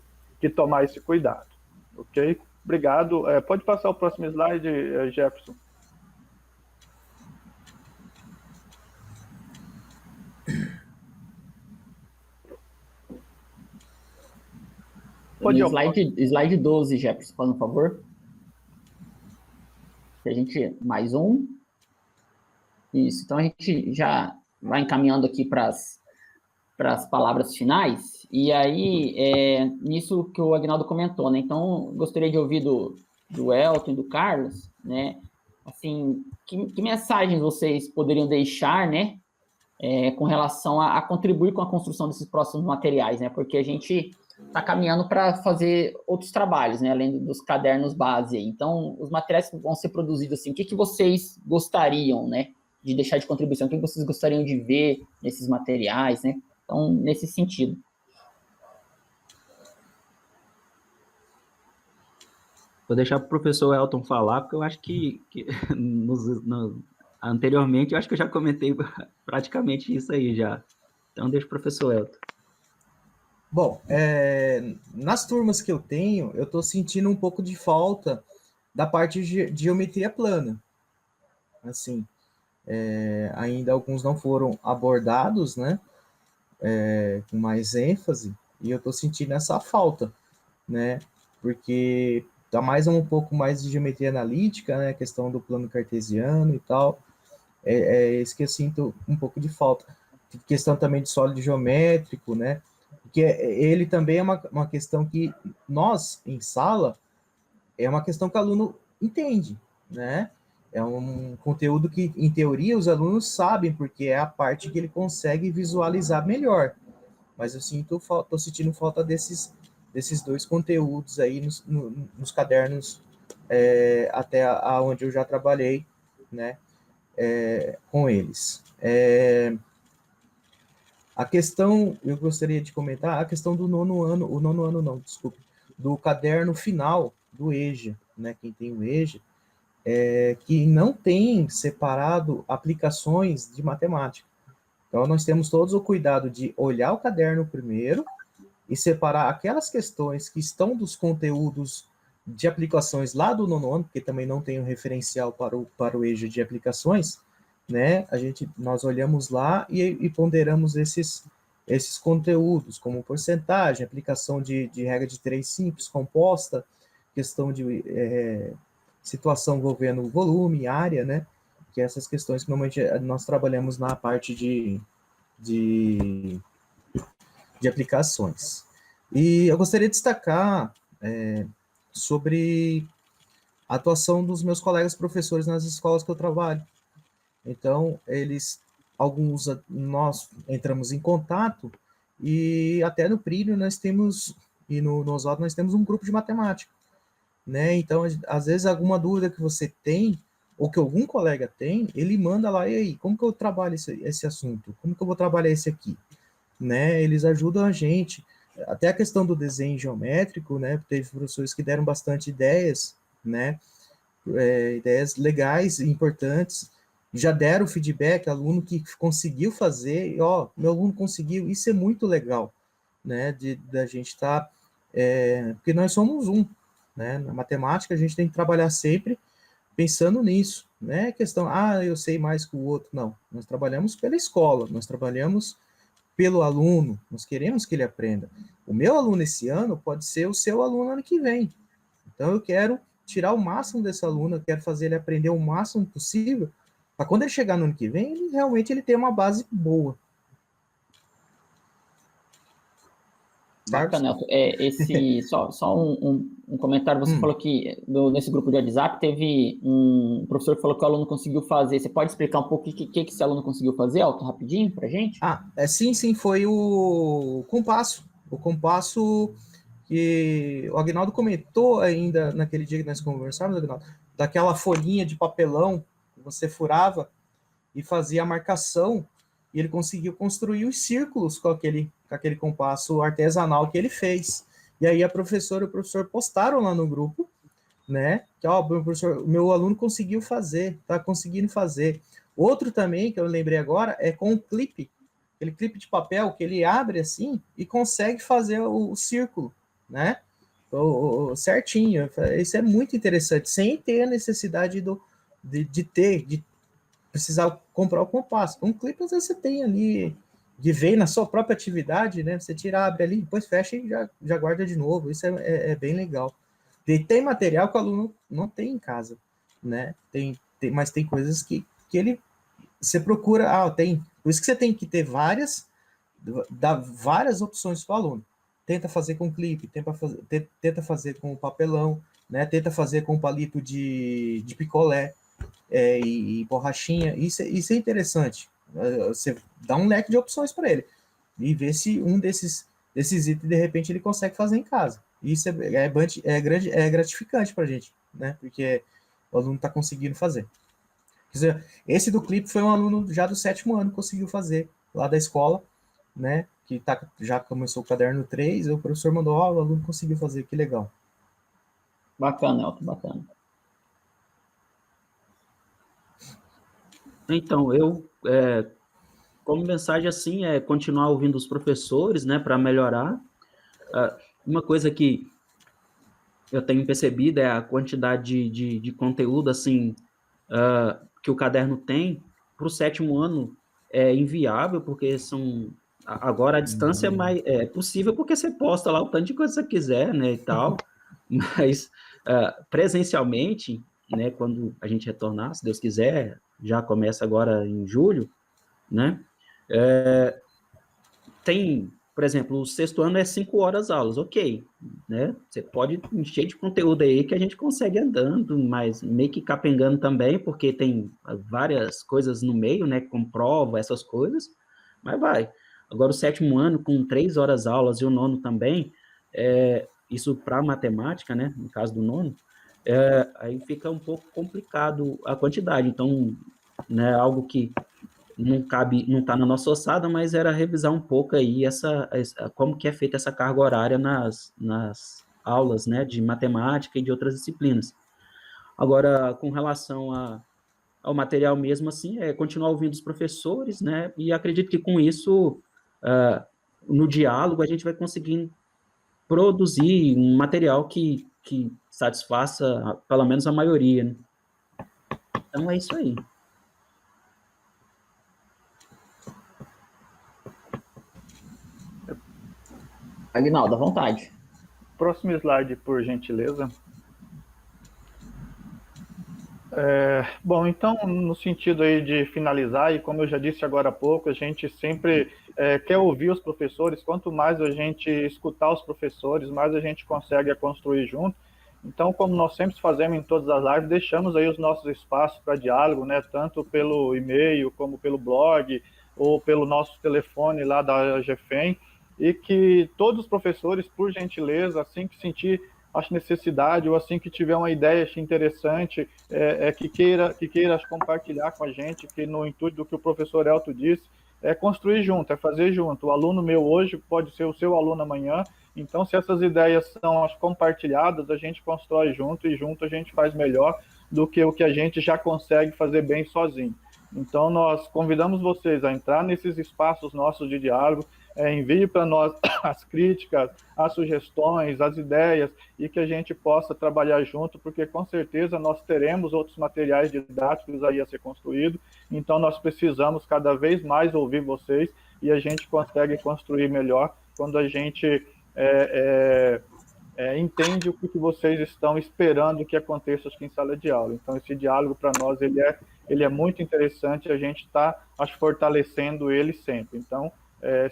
tomar esse cuidado, ok? Obrigado. Pode passar o próximo slide, Jefferson. Pode slide 12, Jefferson, por favor. A gente, mais um. Isso, então a gente já vai encaminhando aqui para as palavras finais. E aí, nisso que o Aguinaldo comentou, né? Então, gostaria de ouvir do Elton e do Carlos, né? Assim, que mensagens vocês poderiam deixar, né? Com relação a contribuir com a construção desses próximos materiais, né? Porque a gente está caminhando para fazer outros trabalhos, né? Além dos cadernos base. Então, os materiais que vão ser produzidos, assim, o que vocês gostariam, né? De deixar de contribuição, o que vocês gostariam de ver nesses materiais, né? Então, nesse sentido. Vou deixar para o professor Elton falar, porque eu acho que anteriormente, eu acho que eu já comentei praticamente isso aí já. Então, deixa o professor Elton. Bom, nas turmas que eu tenho, eu estou sentindo um pouco de falta da parte de geometria plana. Assim, ainda alguns não foram abordados, né? Com mais ênfase, e eu estou sentindo essa falta, né? Porque tá mais um pouco mais de geometria analítica, né? A questão do plano cartesiano e tal. É isso que eu sinto um pouco de falta. Questão também de sólido geométrico, né? Porque ele também é uma questão que nós, em sala, é uma questão que o aluno entende, né? É um conteúdo que, em teoria, os alunos sabem, porque é a parte que ele consegue visualizar melhor. Mas eu estou sentindo falta desses dois conteúdos aí nos cadernos, até onde eu já trabalhei, né? Com eles. A questão, eu gostaria de comentar, a questão do nono ano não, desculpe, do caderno final do EJA, né? Quem tem o EJA, que não tem separado aplicações de matemática. Então, nós temos todos o cuidado de olhar o caderno primeiro e separar aquelas questões que estão dos conteúdos de aplicações lá do nono ano, porque também não tem um referencial para o EJA de aplicações, né? Nós olhamos lá e ponderamos esses conteúdos, como porcentagem, aplicação de regra de 3 simples, composta, questão de situação envolvendo volume, área, né? Que essas questões que normalmente nós trabalhamos na parte de aplicações. E eu gostaria de destacar sobre a atuação dos meus colegas professores nas escolas que eu trabalho. Então, nós entramos em contato, e até no Prílio nós temos, e no Oswaldo nós temos um grupo de matemática, né? Então, às vezes, alguma dúvida que você tem, ou que algum colega tem, ele manda lá, e aí, como que eu trabalho esse assunto? Como que eu vou trabalhar esse aqui? Né? Eles ajudam a gente. Até a questão do desenho geométrico, né? Teve professores que deram bastante ideias, né? Ideias legais e importantes, já deram feedback, aluno que conseguiu fazer, meu aluno conseguiu, isso é muito legal, né, da gente estar, porque nós somos né, na matemática a gente tem que trabalhar sempre pensando nisso, né, questão, eu sei mais que o outro, não, nós trabalhamos pela escola, nós trabalhamos pelo aluno, nós queremos que ele aprenda. O meu aluno esse ano pode ser o seu aluno ano que vem, então eu quero tirar o máximo desse aluno, eu quero fazer ele aprender o máximo possível, para quando ele chegar no ano que vem, ele realmente tem uma base boa. Bacana, Elton. Só um comentário. Você falou que nesse grupo de WhatsApp teve um professor que falou que o aluno conseguiu fazer. Você pode explicar um pouco o que esse aluno conseguiu fazer, Elton, rapidinho, para gente? Sim, foi o compasso. O compasso que o Agnaldo comentou ainda naquele dia que nós conversamos, Agnaldo, daquela folhinha de papelão que você furava e fazia a marcação, e ele conseguiu construir os círculos com aquele compasso artesanal que ele fez. E aí a professora e o professor postaram lá no grupo, né? Que, professor, meu aluno conseguiu fazer, tá conseguindo fazer. Outro também, que eu lembrei agora, é com um clipe, aquele clipe de papel que ele abre assim e consegue fazer o círculo, né? Certinho. Isso é muito interessante, sem ter a necessidade de precisar comprar o compasso. Um clipe, às vezes, você tem ali, de ver na sua própria atividade, né? Você tira, abre ali, depois fecha e já guarda de novo. Isso é bem legal. Tem material que o aluno não tem em casa, né? Mas tem coisas que ele... Você procura... tem... Por isso que você tem que ter dá várias opções para o aluno. Tenta fazer com clipe, tenta fazer com papelão, né? Tenta fazer com palito de picolé, e borrachinha. Isso é interessante. Você dá um leque de opções para ele e ver se um desses itens, de repente, ele consegue fazer em casa. Isso é gratificante para a gente, né? Porque o aluno está conseguindo fazer. Quer dizer, esse do clipe foi um aluno já do 7º ano que conseguiu fazer, lá da escola, né? Que já começou o caderno 3, o professor mandou, o aluno conseguiu fazer, que legal. Bacana, Elton, bacana. Então, como mensagem assim, é continuar ouvindo os professores, né, para melhorar. Uma coisa que eu tenho percebido é a quantidade de conteúdo, assim, que o caderno tem. Para o 7º ano é inviável, porque agora a distância é possível, porque você posta lá o tanto de coisa que você quiser, né, e tal, mas presencialmente, né, quando a gente retornar, se Deus quiser, já começa agora em julho, né, tem, por exemplo, o 6º ano é 5 horas aulas, ok, né, você pode encher de conteúdo aí que a gente consegue andando, mas meio que capengando também, porque tem várias coisas no meio, né, com prova, essas coisas, mas vai. Agora o 7º ano com 3 horas aulas e o 9º também, isso para matemática, né, no caso do 9º, aí fica um pouco complicado a quantidade, então, né, algo que não está na nossa ossada, mas era revisar um pouco aí como que é feita essa carga horária nas aulas, né, de matemática e de outras disciplinas. Agora, com relação ao material mesmo, assim, continuar ouvindo os professores, né, e acredito que com isso, no diálogo, a gente vai conseguir produzir um material que satisfaça, pelo menos, a maioria, né? Então, é isso aí. Aguinaldo, à vontade. Próximo slide, por gentileza. Bom, então, no sentido aí de finalizar, e como eu já disse agora há pouco, a gente sempre quer ouvir os professores. Quanto mais a gente escutar os professores, mais a gente consegue construir junto. Então, como nós sempre fazemos em todas as lives, deixamos aí os nossos espaços para diálogo, né, tanto pelo e-mail, como pelo blog, ou pelo nosso telefone lá da GFEM, e que todos os professores, por gentileza, assim que sentir necessidade, ou assim que tiver uma ideia interessante, que queira compartilhar com a gente, que no intuito do que o professor Elton disse, é construir junto, é fazer junto. O aluno meu hoje pode ser o seu aluno amanhã, então se essas ideias são compartilhadas, a gente constrói junto, e junto a gente faz melhor do que o que a gente já consegue fazer bem sozinho. Então nós convidamos vocês a entrar nesses espaços nossos de diálogo, envie para nós as críticas, as sugestões, as ideias, e que a gente possa trabalhar junto, porque com certeza nós teremos outros materiais didáticos aí a ser construído, então nós precisamos cada vez mais ouvir vocês, e a gente consegue construir melhor quando a gente entende o que vocês estão esperando que aconteça aqui em sala de aula. Então esse diálogo para nós ele é muito interessante, a gente está fortalecendo ele sempre. Então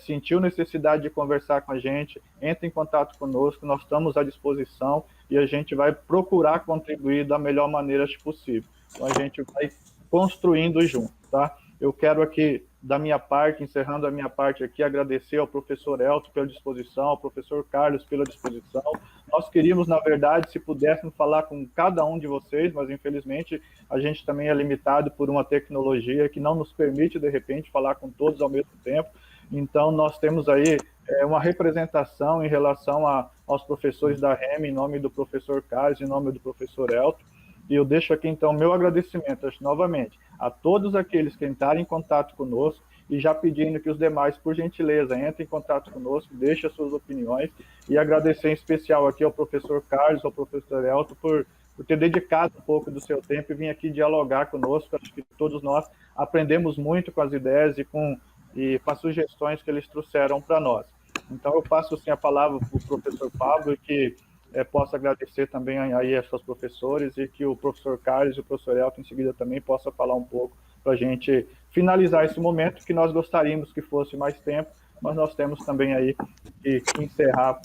sentiu necessidade de conversar com a gente, entre em contato conosco, nós estamos à disposição e a gente vai procurar contribuir da melhor maneira possível. Então, a gente vai construindo junto, tá? Eu quero aqui, da minha parte, encerrando a minha parte aqui, agradecer ao professor Elton pela disposição, ao professor Carlos pela disposição. Nós queríamos, na verdade, se pudéssemos falar com cada um de vocês, mas infelizmente a gente também é limitado por uma tecnologia que não nos permite, de repente, falar com todos ao mesmo tempo. Então, nós temos aí uma representação em relação aos professores da REM, em nome do professor Carlos, em nome do professor Elton. E eu deixo aqui, então, meu agradecimento, novamente, a todos aqueles que entrarem em contato conosco e já pedindo que os demais, por gentileza, entrem em contato conosco, deixem as suas opiniões e agradecer em especial aqui ao professor Carlos, ao professor Elton, por ter dedicado um pouco do seu tempo e vir aqui dialogar conosco. Acho que todos nós aprendemos muito com as ideias e com as sugestões que eles trouxeram para nós. Então, eu passo assim, a palavra para o professor Pablo, que posso agradecer também aí a seus professores e que o professor Carlos e o professor Elton em seguida também possa falar um pouco para a gente finalizar esse momento, que nós gostaríamos que fosse mais tempo, mas nós temos também aí que encerrar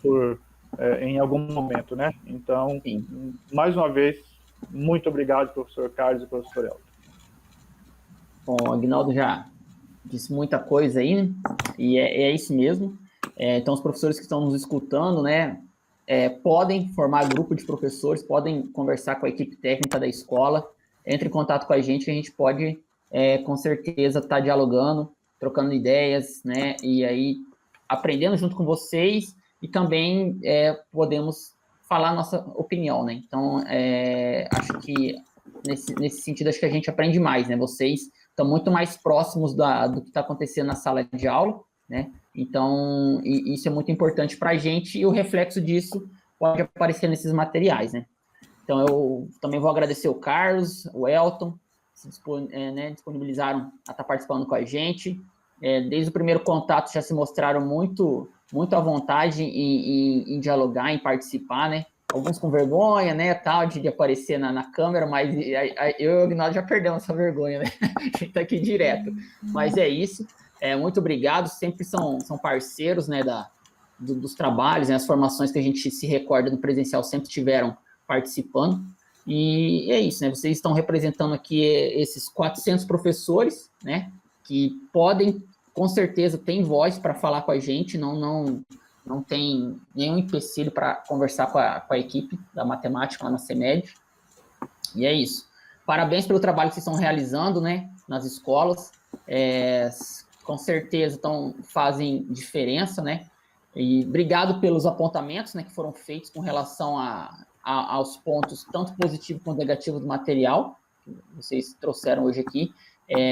em algum momento, né? Então, mais uma vez, muito obrigado, professor Carlos e professor Elton. Bom, o Aguinaldo já disse muita coisa aí, né? E é isso mesmo. Então, os professores que estão nos escutando, né, podem formar grupo de professores, podem conversar com a equipe técnica da escola, entre em contato com a gente, que a gente pode, com certeza, estar dialogando, trocando ideias, né, e aí aprendendo junto com vocês e também podemos falar a nossa opinião, né. Então, acho que nesse sentido, acho que a gente aprende mais, né, vocês estão muito mais próximos do que está acontecendo na sala de aula, né? Então, isso é muito importante para a gente e o reflexo disso pode aparecer nesses materiais, né? Então, eu também vou agradecer o Carlos, o Elton, que disponibilizaram a estar participando com a gente. Desde o primeiro contato já se mostraram muito à vontade em dialogar, em participar, né? Alguns com vergonha, né, tal, de aparecer na câmera, mas eu e o Aguinaldo já perdemos essa vergonha, né? A gente tá aqui direto. Mas é isso. Muito obrigado, sempre são parceiros, né, dos trabalhos, né, as formações que a gente se recorda no presencial sempre tiveram participando. E é isso, né? Vocês estão representando aqui esses 400 professores, né, que podem, com certeza, tem voz para falar com a gente, não tem nenhum empecilho para conversar com a equipe da matemática lá na CEMED. E é isso. Parabéns pelo trabalho que vocês estão realizando, né, nas escolas. Com certeza fazem diferença, né? E obrigado pelos apontamentos, né, que foram feitos com relação aos pontos tanto positivos quanto negativos do material que vocês trouxeram hoje aqui.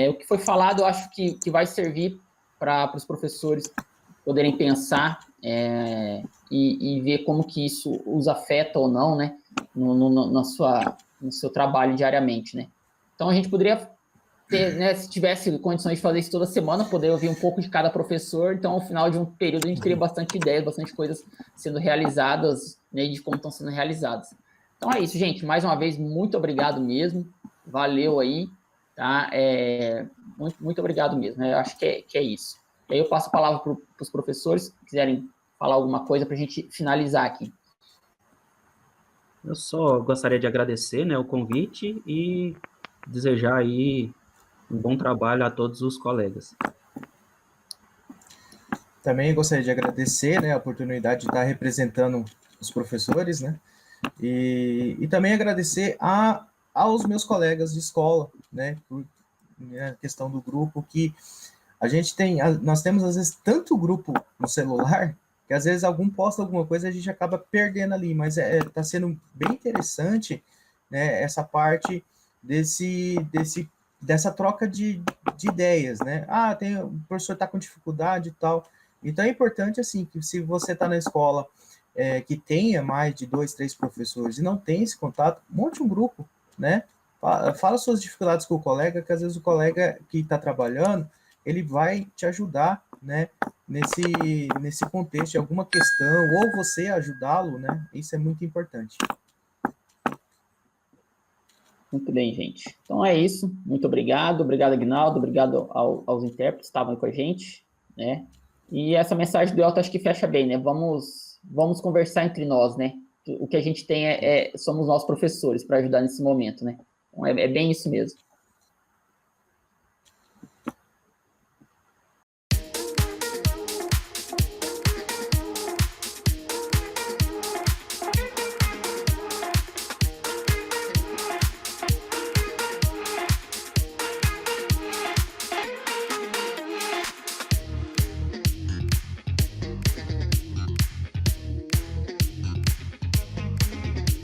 O que foi falado, eu acho que vai servir para os professores poderem pensar e ver como que isso os afeta ou não, né, no seu trabalho diariamente, né? Então, a gente poderia ter, né, se tivesse condições de fazer isso toda semana, poder ouvir um pouco de cada professor, então, ao final de um período, a gente teria bastante ideias, bastante coisas sendo realizadas, né, de como estão sendo realizadas. Então, é isso, gente. Mais uma vez, muito obrigado mesmo. Valeu aí, tá? Muito obrigado mesmo. Eu acho que é isso. E aí eu passo a palavra para os professores, se quiserem falar alguma coisa para a gente finalizar aqui. Eu só gostaria de agradecer, né, o convite e desejar aí um bom trabalho a todos os colegas. Também gostaria de agradecer, né, a oportunidade de estar representando os professores, né, e também agradecer aos meus colegas de escola, né, por a questão do grupo, que nós temos às vezes tanto grupo no celular, que às vezes algum posta alguma coisa e a gente acaba perdendo ali, mas está sendo bem interessante, né, essa parte dessa troca de ideias, né? O professor está com dificuldade e tal. Então é importante, assim, que se você está na escola que tenha mais de 2, 3 professores e não tem esse contato, monte um grupo, né? Fala suas dificuldades com o colega, que às vezes o colega que está trabalhando, ele vai te ajudar, né? Nesse contexto de alguma questão, ou você ajudá-lo, né? Isso é muito importante. Muito bem, gente. Então é isso. Muito obrigado. Obrigado, Aguinaldo. Obrigado aos intérpretes que estavam aí com a gente, né? E essa mensagem do Elton acho que fecha bem, né? Vamos conversar entre nós, né? O que a gente tem somos nós professores para ajudar nesse momento, né? Então, é bem isso mesmo.